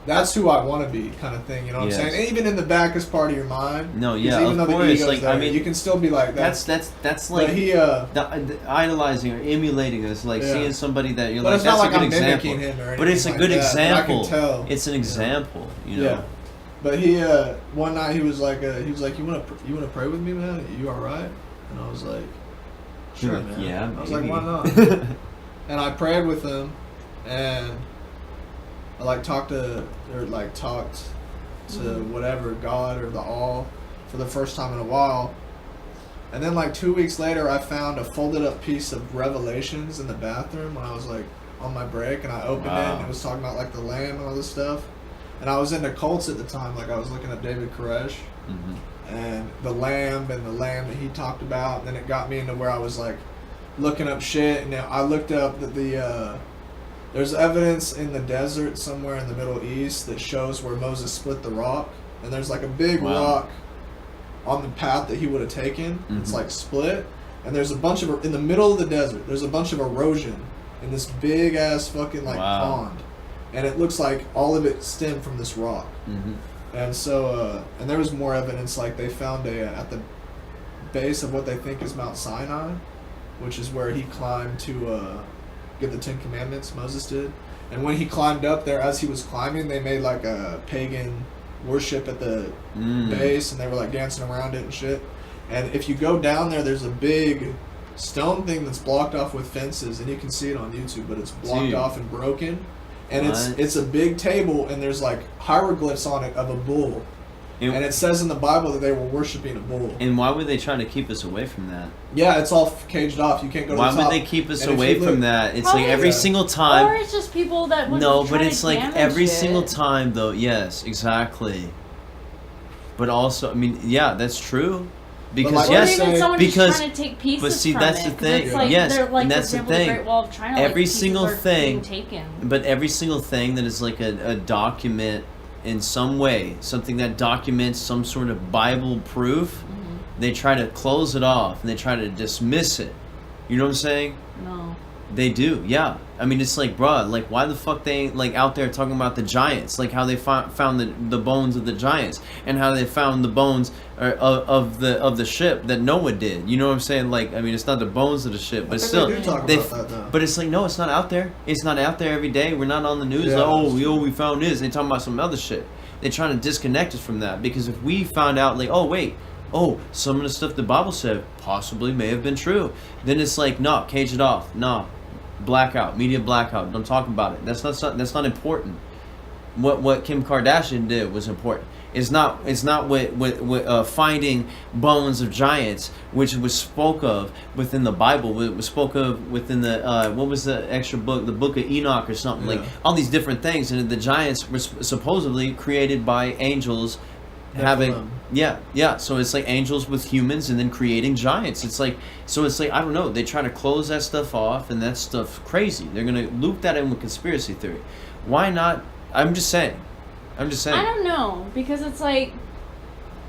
that's who I want to be, kind of thing. You know what Yes. I'm saying? And even in the backest part of your mind. No, 'cause yeah, even of though the course. ego's Like, there, I mean, you can still be like that. That's But like he, the idolizing or emulating us, like Yeah. seeing somebody that you're but like, it's not that's like a good I'm example. mimicking him or anything But it's a like good that, but example. I can tell. It's an example, you know. Yeah. But he, one night he was like, you wanna pray with me, man? You all right? And I was like, You're sure, like, man. yeah, I was like, maybe. why not? And I prayed with him, and I like talked to whatever, God or the all, for the first time in a while. And then like 2 weeks later, I found a folded up piece of Revelations in the bathroom when I was like on my break, and I opened it, and it was talking about like the Lamb and all this stuff. And I was into cults at the time, like I was looking at David Koresh and the Lamb that he talked about. And then it got me into where I was like looking up shit, and I looked up that there's evidence in the desert somewhere in the Middle East that shows where Moses split the rock, and there's like a big rock on the path that he would have taken. It's like split, and there's a bunch of, in the middle of the desert, there's a bunch of erosion in this big ass fucking like pond, and it looks like all of it stemmed from this rock. And so and there was more evidence, like they found at the base of what they think is Mount Sinai, which is where he climbed to get the 10 Commandments, Moses did. And when he climbed up there, as he was climbing, they made like a pagan worship at the base, and they were like dancing around it and shit. And if you go down there, there's a big stone thing that's blocked off with fences, and you can see it on YouTube, but it's blocked off and broken. And it's a big table, and there's like hieroglyphs on it of a bull. And it says in the Bible that they were worshiping a bull. And why would they try to keep us away from that? Yeah, it's all caged off. You can't go to the top. Why would they keep us away from that? It's like every single time. Or it's just people that would No, try but to it's like damage every it. single time, though. Yes, exactly. But also, I mean, yeah, that's true. Because like, Or yes, even someone because just trying to take pieces but see, from that's it, the 'cause thing. It's like, Yes, they're like, and that's for the example, thing. The Great Wall of China, Every pieces single are thing- being taken. But every single thing that is like a document in some way, something that documents some sort of Bible proof, they try to close it off and they try to dismiss it. You know what I'm saying? No. They do, yeah. I mean, it's like, bruh, like, why the fuck they ain't, like, out there talking about the giants? Like, how they found the bones of the giants, and how they found the bones of the ship that Noah did. You know what I'm saying? Like, I mean, it's not the bones of the ship, but still, they do talk about that, though. but it's like, no, it's not out there. It's not out there every day. We're not on the news. Yeah, Like, we found this. They talking about some other shit. They're trying to disconnect us from that, because if we found out, like, some of the stuff the Bible said possibly may have been true, then it's like, no, cage it off. No, blackout, media blackout. Don't talk about it. That's not important. What Kim Kardashian did was important. It's not what finding bones of giants, which was spoke of within the Bible. It was spoke of within the what was the extra book, the Book of Enoch or something, like all these different things. And the giants were supposedly created by angels. So it's like angels with humans and then creating giants. It's like, I don't know, they try to close that stuff off, and that stuff crazy. They're gonna loop that in with conspiracy theory. Why not? I'm just saying. I don't know, because it's like,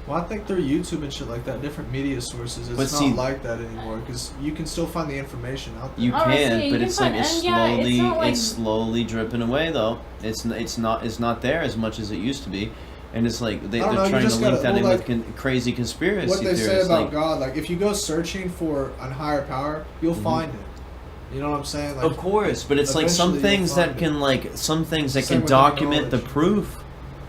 Well, I think through YouTube and shit like that, different media sources, it's But not like that anymore, because you can still find the information out there. You Oh, I can, see. but You it's can like find- and yeah, it's not like- it's slowly dripping away though. It's not there as much as it used to be, and it's like they're I don't know, you trying to just link gotta- that in well, with crazy conspiracy What they theories. say about like, God, like if you go searching for a higher power, you'll find it. You know what I'm saying? Like, of course, but it's like some eventually you'll things that find can some things that Same can with document the knowledge. proof.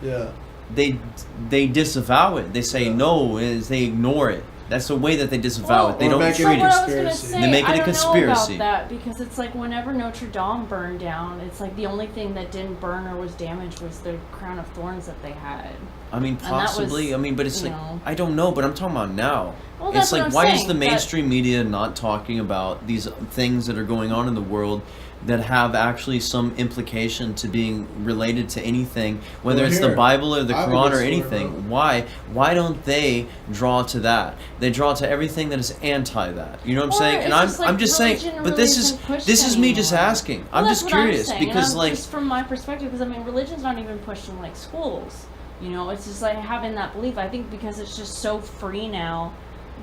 yeah. They disavow it. They say Yeah. no, they ignore it. That's the way that they disavow it. They Or don't make it treat a what it. I was gonna conspiracy. say. They make it a I don't conspiracy. know about that, because it's like whenever Notre Dame burned down, it's like the only thing that didn't burn or was damaged was the crown of thorns that they had. I mean, that was, possibly. I mean, but it's you like know. I don't know. But I'm talking about now. Well, It's that's like, what I'm why is saying, the but- mainstream media not talking about these things that are going on in the world that have actually some implication to being related to anything, whether Well, it's the here, Bible or the I have a Quran good or story, anything? bro. Why don't they draw to that? They draw to everything that is anti that. You know what I'm Or saying? And it's I'm just like I'm just saying. religion But really this isn't pushed is me just anymore. asking. Well, I'm that's just what curious saying, because and like just from my perspective, because I mean, religion's not even pushed in like schools. You know, it's just like having that belief. I think because it's just so free now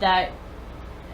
that,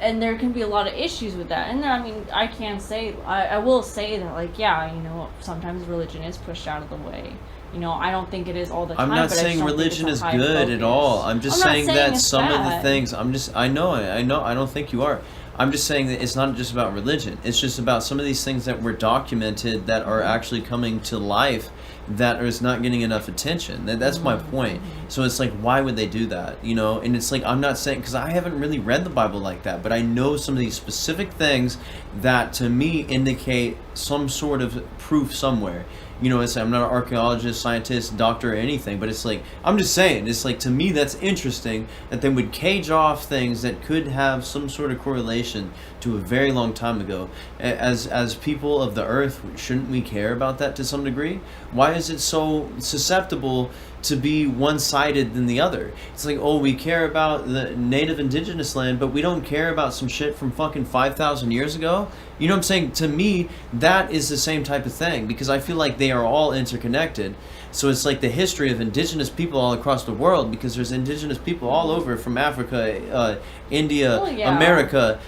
and there can be a lot of issues with that. And I mean, I can say, I will say that, like, yeah, you know, sometimes religion is pushed out of the way. You know, I don't think it is all the time. I'm not but I just saying don't think religion it's is a high good focus. at all. I'm just not saying that it's some of the bad. things I know. I don't think you are. I'm just saying that it's not just about religion. It's just about some of these things that were documented that are actually coming to life that is not getting enough attention. That's my point. So it's like, why would they do that? You know, and it's like, I'm not saying, because I haven't really read the Bible like that, but I know some of these specific things that to me indicate some sort of proof somewhere. You know, I'm not an archaeologist, scientist, doctor, or anything, but it's like, I'm just saying, it's like, to me, that's interesting that they would cage off things that could have some sort of correlation to a very long time ago. As people of the earth, shouldn't we care about that to some degree? Why is it so susceptible to be one-sided than the other? It's like, oh, we care about the native indigenous land, but we don't care about some shit from fucking 5,000 years ago? You know what I'm saying? To me, that is the same type of thing, because I feel like they are all interconnected. So it's like the history of indigenous people all across the world, because there's indigenous people all over, from Africa, India, Well, yeah. America,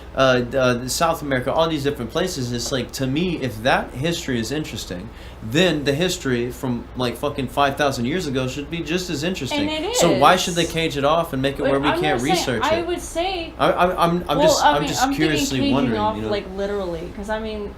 South America, all these different places. It's like, to me, if that history is interesting, then the history from like fucking 5,000 years ago should be just as interesting. And it So why is. should they cage it off and make it But where we I'm can't gonna say, research I it? would say, I'm well, just I mean, just I'm curiously thinking wondering. off, You know? like literally, because I mean,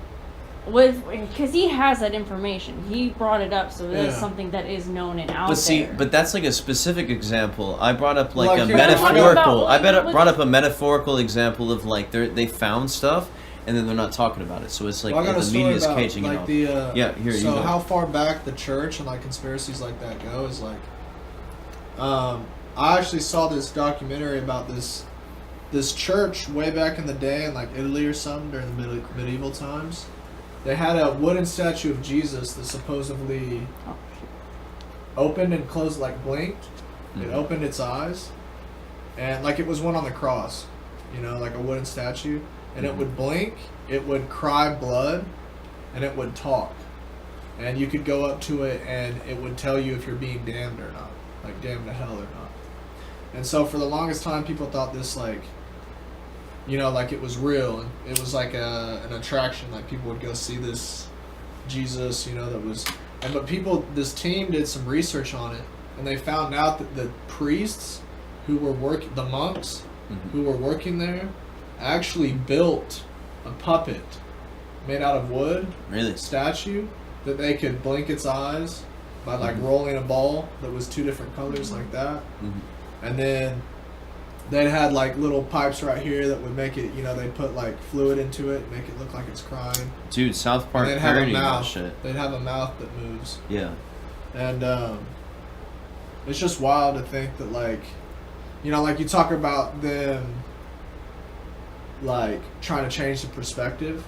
because he has that information. He brought it up, so that's Yeah. something that is known and out But see, there. but that's like a specific example. I brought up like Like, a here- metaphorical. I About- brought up a metaphorical example of like they found stuff and then they're not talking about it. So it's like Well, I got a the story media's about, caging it like off. the Yeah, here you so go. how far back the church and like conspiracies like that go is like, I actually saw this documentary about this church way back in the day in like Italy or something during the medieval times. They had a wooden statue of Jesus that supposedly Oh, opened and closed, like blinked. It Mhm. opened its eyes, and like it was one on the cross, you know, like a wooden statue, and it Mhm. would blink, it would cry blood, and it would talk, and you could go up to it and it would tell you if you're being damned or not, like damned to hell or not. And so for the longest time, people thought this like, you know, like it was real, and it was like an attraction, like people would go see this Jesus, you know, that was. And but this team did some research on it, and they found out that the priests who were working, the monks Mhm. who were working there, actually built a puppet made out of wood, Really? statue, that they could blink its eyes by like Mhm. rolling a ball that was two different colors like that, Mhm. and then they had like little pipes right here that would make it, you know, they put like fluid into it, make it look like it's crying. Dude, South Park And they'd have a parodying that mouth. shit. They'd have a mouth that moves. Yeah. And it's just wild to think that, like, you know, like you talk about them, like, trying to change the perspective,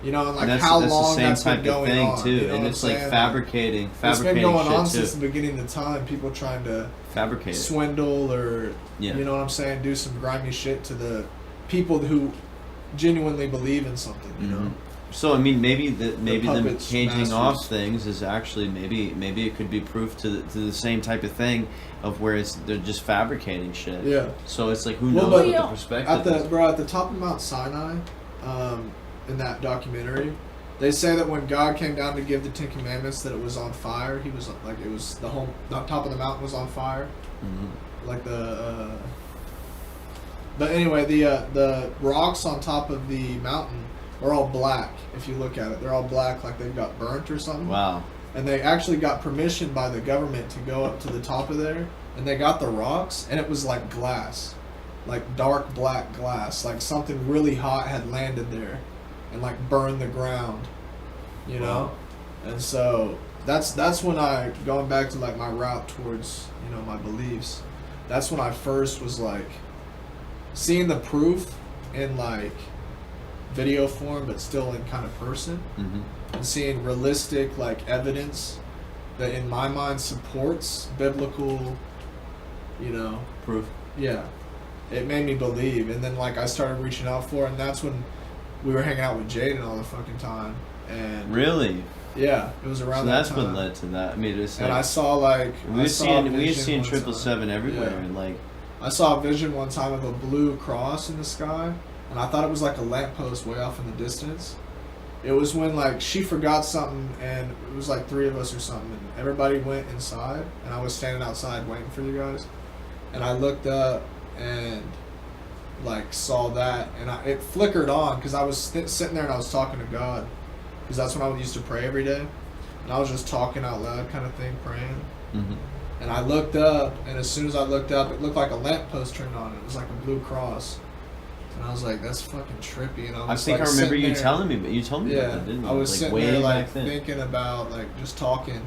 you know, and like And how that's long the same that's been type of going thing on. too, You know and what it's I'm like saying? fabricating It's been going on shit since too. the beginning of time. People trying to Fabricate it. swindle or, Yeah. you know what I'm saying, do some grimy shit to the people who genuinely believe in something, you know? Mhm. So I mean, maybe the puppets, caging masters. off things is actually maybe it could be proof to the same type of thing of where they're just fabricating shit. Yeah. So it's like who Well, knows but what the at perspective is. At the top of Mount Sinai, in that documentary, they say that when God came down to give the Ten Commandments, that it was on fire. He was like, it was the top of the mountain was on fire, Mhm. like the. But anyway, the rocks on top of the mountain are all black. If you look at it, they're all black, like they've got burnt or something. Wow. And they actually got permission by the government to go up to the top of there, and they got the rocks, and it was like glass, like dark black glass, like something really hot had landed there and like burned the ground, you know. And so that's when I, going back to like my route towards, you know, my beliefs, that's when I first was like seeing the proof in like video form but still in kind of person, Mhm. and seeing realistic like evidence that in my mind supports biblical, you know, Proof. yeah, it made me believe. And then like I started reaching out for it, and that's when we were hanging out with Jaden all the fucking time. And Really? yeah, it was So around that's that time. what led to that. I mean, it's And I like saw like we I had saw a seen vision one 777 time. everywhere, Yeah. and like I saw a vision one time of a blue cross in the sky, and I thought it was like a lamppost way off in the distance. It was when like she forgot something, and it was like three of us or something, and everybody went inside, and I was standing outside waiting for you guys, and I looked up and like saw that, and it flickered on because I was sitting there and I was talking to God, because that's when I used to pray every day, and I was just talking out loud kind of thing, praying. mhm. And I looked up, and as soon as I looked up, it looked like a lamppost turned on. It was like a blue cross. And I was like, that's fucking trippy. And I I was think like, I remember sitting you there- telling me, but you told me Yeah, about that, didn't you? I was like sitting way there like back then. thinking about like just talking.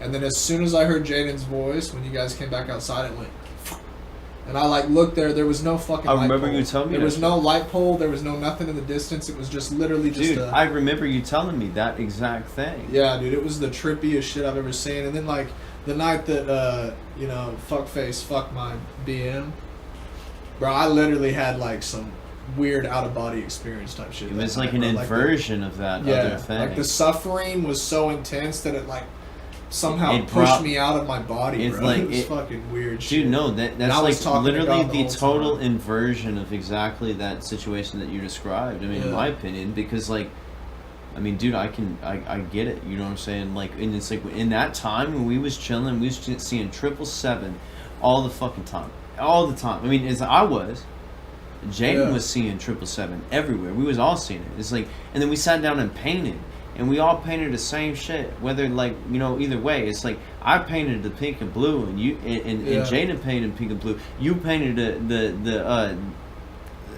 And then as soon as I heard Jaden's voice, when you guys came back outside, it went, and I like looked there was no fucking I light remember pole. you telling me There that was shit. no light pole, there was no nothing in the distance. It was just literally just Dude, a... I remember you telling me that exact thing. Yeah, dude, it was the trippiest shit I've ever seen. And then, like, the night that, you know, fuckface fucked my BM, bro, I literally had, like, some weird out-of-body experience type shit. It that was night, like an bro. inversion of that Yeah, other thing. like, the suffering was so intense that it, like, somehow It pushed brought- me out of my body, it's bro. like it was it- fucking weird shit. Dude, no, And that's I was like talking to literally God the whole total time. inversion of exactly that situation that you described. I mean, in Yeah. my opinion, because like, I mean, dude, I get it. You know what I'm saying? Like, and it's like in that time when we was chilling, we was just seeing 777 all the fucking time, all the time. I mean, as I was, Jaden Yeah. was seeing 777 everywhere. We was all seeing it. It's like, and then we sat down and painted. and we all painted the same shit. Whether like either way, it's like I painted the pink and blue, and and Jaden painted pink and blue. You painted the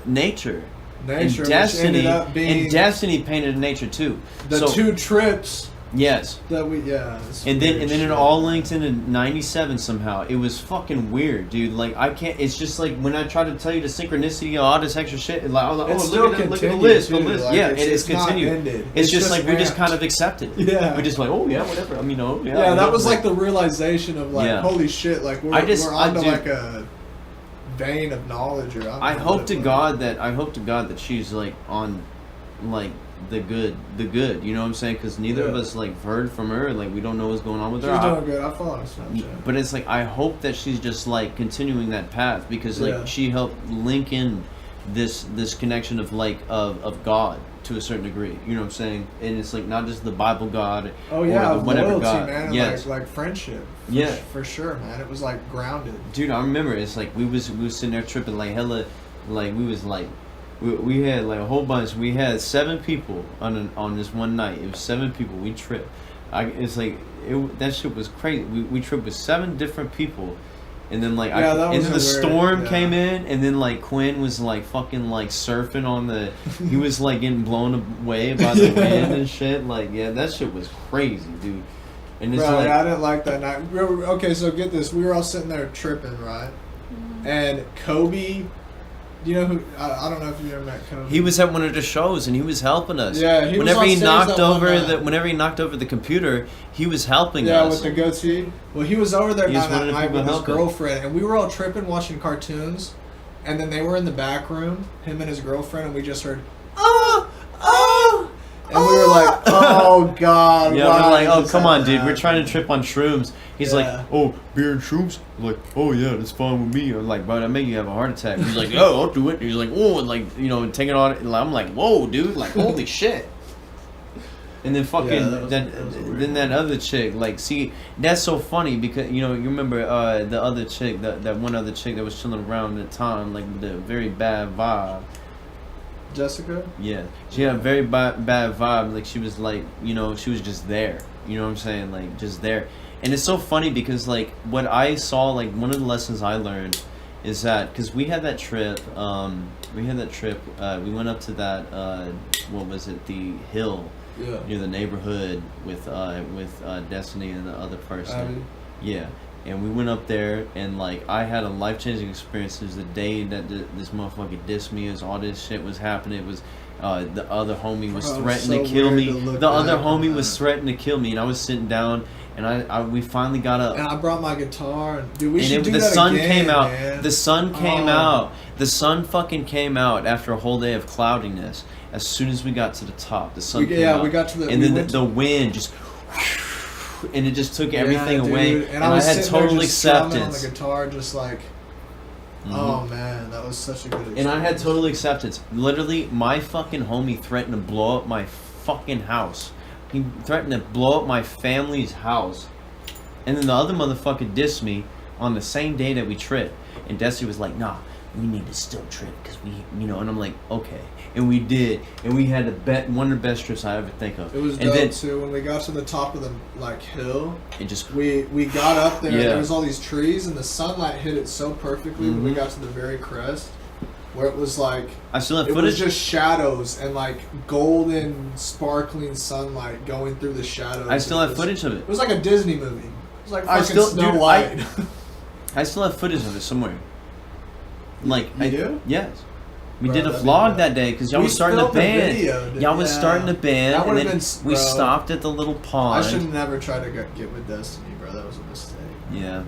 nature. And Destiny and Destiny painted nature too. The two trips. Yes. That we and then it all linked into 97 somehow. It was fucking weird, dude. Like I can't. It's just like when I try to tell you the synchronicity of all this extra shit. Like, oh, look at the list. Too. Like, yeah, it's continued. It's just like we just kind of accepted. Yeah. We're just like, oh yeah, whatever. I mean, oh yeah. Yeah, that was like the realization of like, holy shit, like we're onto like a vein of knowledge. Or I hope to God that she's like on, like. The good, you know what I'm saying? Because neither of us like heard from her, like we don't know what's going on with her. She's doing good. I follow her Snapchat. But it's like I hope that she's just like continuing that path because like she helped link in this connection of like of God to a certain degree. You know what I'm saying? And it's like not just the Bible God. Oh yeah, or whatever loyalty, God. man. Yes. Like friendship. For sure, man. It was like grounded. Dude, I remember it's like we was sitting there tripping like hella, like we was like. We had like a whole bunch. We had 7 people on this one night. It was 7 people. We tripped. It's like that shit was crazy. We tripped with 7 different people, and then like and then the storm came in, and then like Quinn was like fucking like surfing on the. He was like getting blown away by the wind and shit. Like that shit was crazy, dude. And it's like I didn't like that night. Okay, so get this. We were all sitting there tripping, right? And Kobe. You know who? I don't know if you ever met Kobe. He was at one of the shows and he was helping us. Yeah, he whenever was he knocked over the computer, he was helping us. Yeah, with the goatee. Well, he was over there that night with his girlfriend, and we were all tripping watching cartoons, and then they were in the back room, him and his girlfriend, and we just heard, oh, and we were like, oh god. Yeah, we're like, oh come on, dude, we're trying to trip on shrooms. He's like, oh, beer and shrooms? I'm like, oh yeah, that's fine with me. I'm like, bro, that make you have a heart attack. He's like, oh, I'll do it. He's like, oh, and like, taking on it. And I'm like, whoa, dude, like, holy shit. And then fucking, then that other chick, like, see, that's so funny because, you remember the other chick, that one other chick that was chilling around at the time, like, with a very bad vibe. Jessica? Yeah. She had a very bad vibe. Like, she was like, she was just there. You know what I'm saying? Like, just there. And it's so funny because, like, what I saw, like, one of the lessons I learned is that, because we had that trip, we went up to that, what was it, the hill near the neighborhood with Destiny and the other person. Abby. Yeah. And we went up there, and, like, I had a life-changing experience. It was the day that this motherfucker dissed me as all this shit was happening. It was, the other homie was threatening to kill me. The other homie was threatening to kill me, and I was sitting down, and we finally got up. And I brought my guitar, and dude, we should do the that sun again, came out. man. The sun came out. The sun fucking came out after a whole day of cloudiness. As soon as we got to the top, the sun came out. We got to the... And then the wind just... And it just took everything away. And I had total acceptance. On the guitar, just like... Oh man, that was such a good experience. And I had total acceptance. Literally, my fucking homie threatened to blow up my fucking house. He threatened to blow up my family's house. And then the other motherfucker dissed me on the same day that we tripped. And Destiny was like, nah, we need to still trip because we, and I'm like, okay. And we did. And we had one of the best trips I ever think of. It was dope too. When we got to the top of the hill, it just we got up there. There was all these trees, and the sunlight hit it so perfectly when we got to the very crest, where it was like I still have it footage. was just shadows and like golden, sparkling sunlight going through the shadows. I still have footage of it. It was like a Disney movie. It was like fucking Snow White. I still have footage of it somewhere. Like you do? Yes. We did a vlog that day because y'all was starting the band. Y'all was starting the band, and then we stopped at the little pond. I should have never tried to get with Destiny, bro. That was a mistake. Yeah.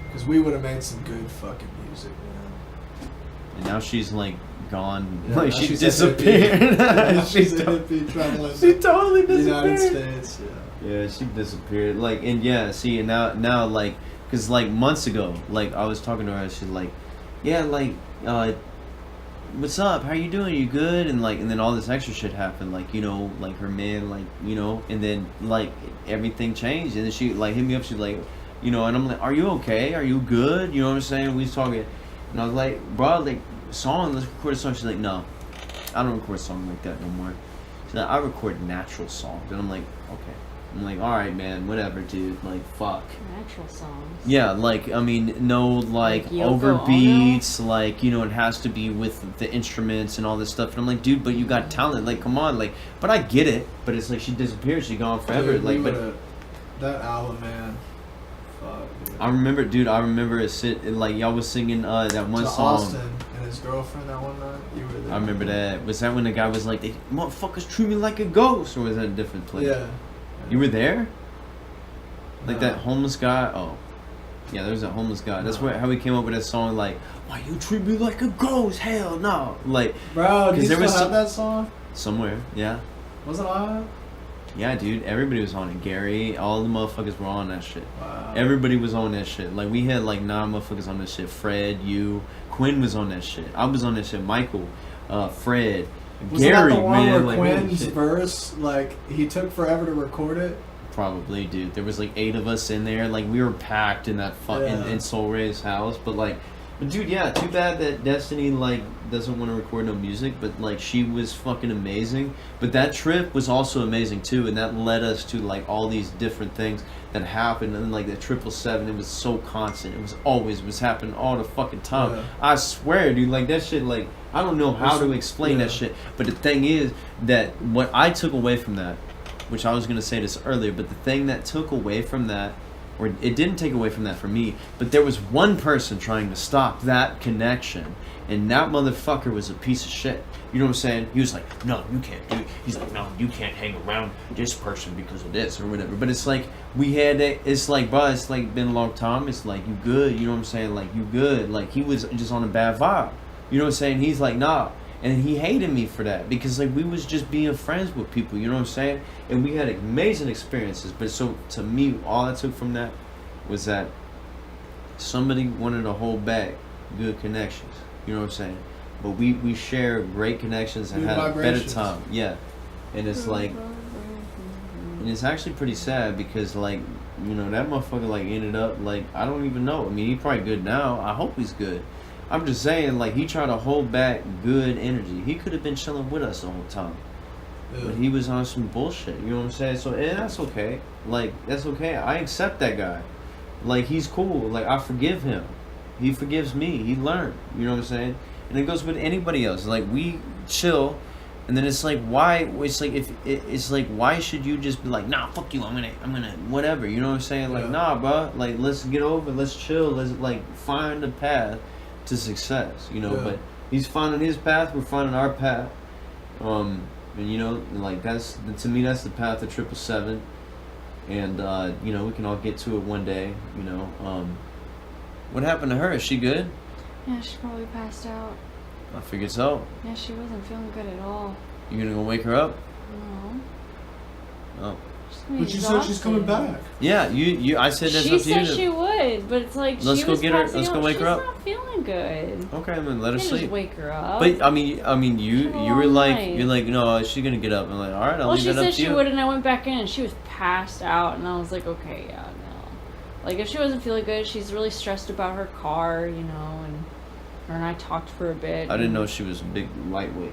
Because we would have made some good fucking music, man. And now she's like gone. Yeah, like she disappeared. She's a hippie traveling. She totally disappeared. United States. Yeah, she disappeared. Like, and see, and now like, because like months ago, like I was talking to her, and she's like, yeah, like. What's up? How you doing? You good? And then all this extra shit happened. Like her man, and then like everything changed. And then she like hit me up. She's like, and I'm like, are you okay? Are you good? You know what I'm saying? We was talking, and I was like, bro, like let's record a song. She's like, no, I don't record a song like that no more. So I record natural songs, and I'm like, okay. I'm like, all right, man, whatever, dude. Like, fuck. Natural songs. Yeah, like, I mean, no, like Yoko overbeats, like, you know, it has to be with the instruments and all this stuff. And I'm like, dude, but you got talent. Like, come on, like, but I get it. But it's like she disappears, she gone forever. Dude, like, we but would've- that album, man. Fuck, dude. I remember it like y'all was singing that one to song. Austin and his girlfriend that one night. You were there. I remember that. Was that when the guy was like, "They motherfuckers treat me like a ghost," or was that a different place? Yeah. You were there? Like No. that homeless guy? Oh. Yeah, there was that homeless guy. That's No. how we came up with that song, like, "Why you treat me like a ghost? Hell no!" Like, Bro, do you there still was have some- that song? somewhere, yeah, Wasn't I? yeah, dude. Everybody was on it. Gary, all the motherfuckers were on that shit. Wow. Everybody was on that shit. Like, we had like 9 motherfuckers on that shit. Fred, you, Quinn was on that shit. I was on that shit. Michael, Fred, Was Gary, that the one man. where Like, holy Quinn's shit. verse, like, he took forever to record it? Probably, dude. There was like 8 of us in there. Like, we were packed in that Yeah. in Soul Ray's house. But like, but dude, yeah. Too bad that Destiny like doesn't want to record no music. But like, she was fucking amazing. But that trip was also amazing too, and that led us to like all these different things that happened. And like the 777, it was so constant. It was happening all the fucking time. Yeah. I swear, dude. Like that shit. Like, I don't know how to explain Yeah. that shit. But the thing is that what I took away from that, which I was going to say this earlier, but the thing that took away from that, or it didn't take away from that for me, but there was one person trying to stop that connection, and that motherfucker was a piece of shit. You know what I'm saying? He was like, no, you can't do it. He's like, no, you can't hang around this person because of this or whatever. But it's like, we had that, it's like, bro, it's like been a long time. It's like, you good. You know what I'm saying? Like, you good. Like, he was just on a bad vibe. You know what I'm saying? He's like, nah. And he hated me for that because like we was just being friends with people, you know what I'm saying? And we had amazing experiences. But so to me, all I took from that was that somebody wanted to hold back good connections, you know what I'm saying? But we share great connections and Good had a better vibrations. time, yeah. And it's like, and it's actually pretty sad because like, you know, that motherfucker like ended up like, I don't even know. I mean, he's probably good now. I hope he's good. I'm just saying, like, he tried to hold back good energy. He could have been chilling with us the whole time. Yeah. But he was on some bullshit, you know what I'm saying? So, and that's okay. Like, that's okay. I accept that guy. Like, he's cool. Like, I forgive him. He forgives me. He learned, you know what I'm saying? And it goes with anybody else. Like, we chill, and then it's like, why? It's like, it's like, why should you just be like, nah, fuck you, I'm gonna, whatever, you know what I'm saying? Like, Yeah. nah, bro. Like, let's get over it. Let's chill. Let's, like, find a path to success, you know. Yeah. But he's finding his path, we're finding our path, and you know, like that's, to me, that's the path of 777, and you know, we can all get to it one day, you know. What happened to her? Is she good? Yeah, she probably passed out. I figured so. Yeah, she wasn't feeling good at all. You gonna go wake her up? No. Oh, She's gonna be But you said she's coming exhausted. back. yeah, you I said that's She up to you. said she would, but it's like Let's she go was get her- passing let's go out. wake her up. She's not feeling good. Okay, then let her You can't sleep. just wake her up. But I mean, you She were like, lied. you're like, no, she's gonna get up. I'm like, all right, I'll well, leave she it up said to she you. would, and I went back in, and she was passed out, and I was like, okay, yeah, no. Like, if she wasn't feeling good, she's really stressed about her car, you know, and her and I talked for a bit. I didn't and- know she was a big lightweight.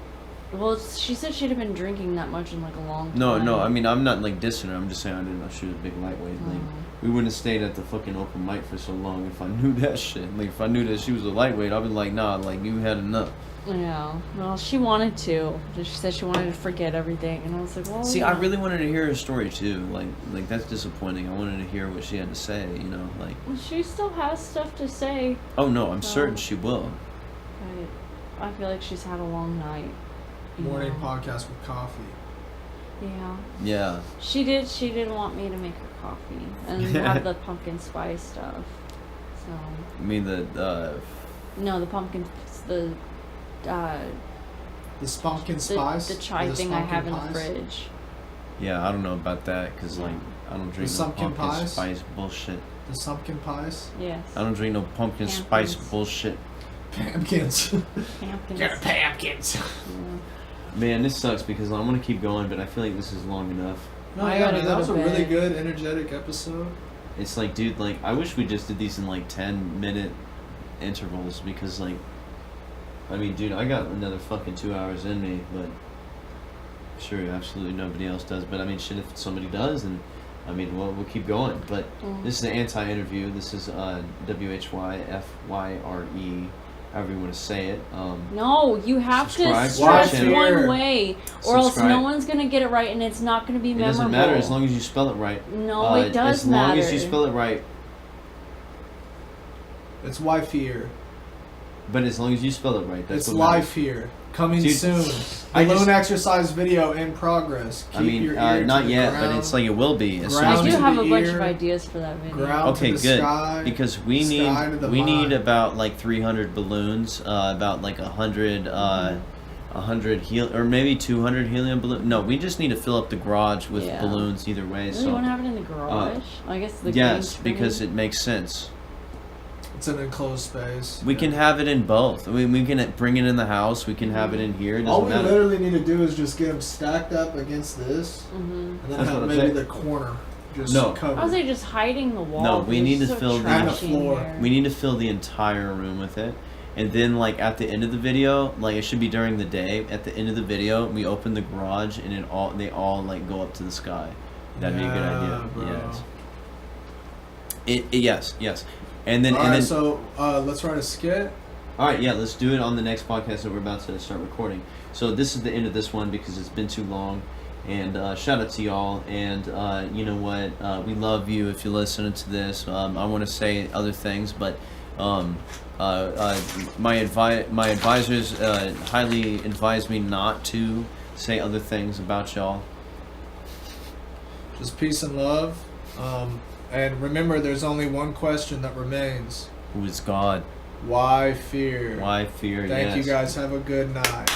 Well, she said she'd have been drinking that much in like a long time. No, I mean, I'm not like dissing her. I'm just saying I didn't know she was a big lightweight. Like, we wouldn't have stayed at the fucking open mic for so long if I knew that shit. Like, if I knew that she was a lightweight, I'd be like, nah, like, you had enough. Yeah. Well, she wanted to. She said she wanted to forget everything, and I was like, well. See, yeah. I really wanted to hear her story too. Like that's disappointing. I wanted to hear what she had to say. You know, like, Well, she still has stuff to say, oh no, I'm Well- certain she will. but I feel like she's had a long night. you Morning know. podcast with coffee. Yeah. Yeah. She did want me to make her coffee and have the pumpkin spice stuff. So I mean the no, the pumpkin, the The pumpkin spice. the chai or the thing I have in the pumpkin pies? fridge. yeah, I don't know about that because like I don't drink no pumpkin pumpkin pies? spice bullshit. The pumpkin pies. Yes. I don't drink no pumpkin spice Pumpkins. bullshit. Pumpkins. Pumpkins. pumpkins. Yeah. Man, this sucks because I want to keep going, but I feel like this is long enough. No, I yeah, gotta man, go that was to a really bed. good, energetic episode. It's like, dude, like I wish we just did these in like 10-minute intervals because like, I mean, dude, I got another fucking 2 hours in me, but Sure, absolutely nobody else does. But I mean, shit, if somebody does, and I mean, we'll keep going. But this is an anti-interview. This is WHYFYRE, however you want to say it. No, you have to Subscribe, stress watch it. one way, or else Subscribe. no one's gonna get it right, and it's not gonna be It memorable. doesn't matter as long as you spell it right. No, it does as long matter. as you spell it right. It's WHYFYRE. But as long as you spell it right, that's It's what matters. live here. Coming Dude, soon. I Balloon just- exercise video in progress. Keep I mean, your ear not to the yet, ground, but it's like it will be as soon Ground as I we do to have the a bunch ear, of ideas for that video. ground Okay, to the good. sky, Because we sky to the need mind. about like 300 balloons, about like 100 or maybe 200 helium balloons. No, we just need to fill up the garage with Yeah. balloons either way. Really, So you want to have it in the garage? I guess the yes, green because screen. it makes sense. It's an enclosed space. We can have it in both. I mean, we can bring it in the house. We can have it in here. It All doesn't we matter. literally need to do is just get them stacked up against this, and then That's have what I'm maybe saying. the corner just No. covered. I was like just hiding the wall. No, but we it's need to so fill the- And the trashy in floor. here. We need to fill the entire room with it. And then, like, at the end of the video, like, it should be during the day. At the end of the video, we open the garage and they all, like, go up to the sky. That'd be a good idea. Bro. Yes. Yes. And then, Alright, so let's write a skit. all right, yeah, let's do it on the next podcast that we're about to start recording. So this is the end of this one because it's been too long. And shout out to y'all. And you know what? We love you if you're listening to this. I want to say other things, but my advisors highly advise me not to say other things about y'all. Just peace and love. And remember, there's only one question that remains. Who is God? Why fear? Why fear? Thank Yes. you guys. Have a good night.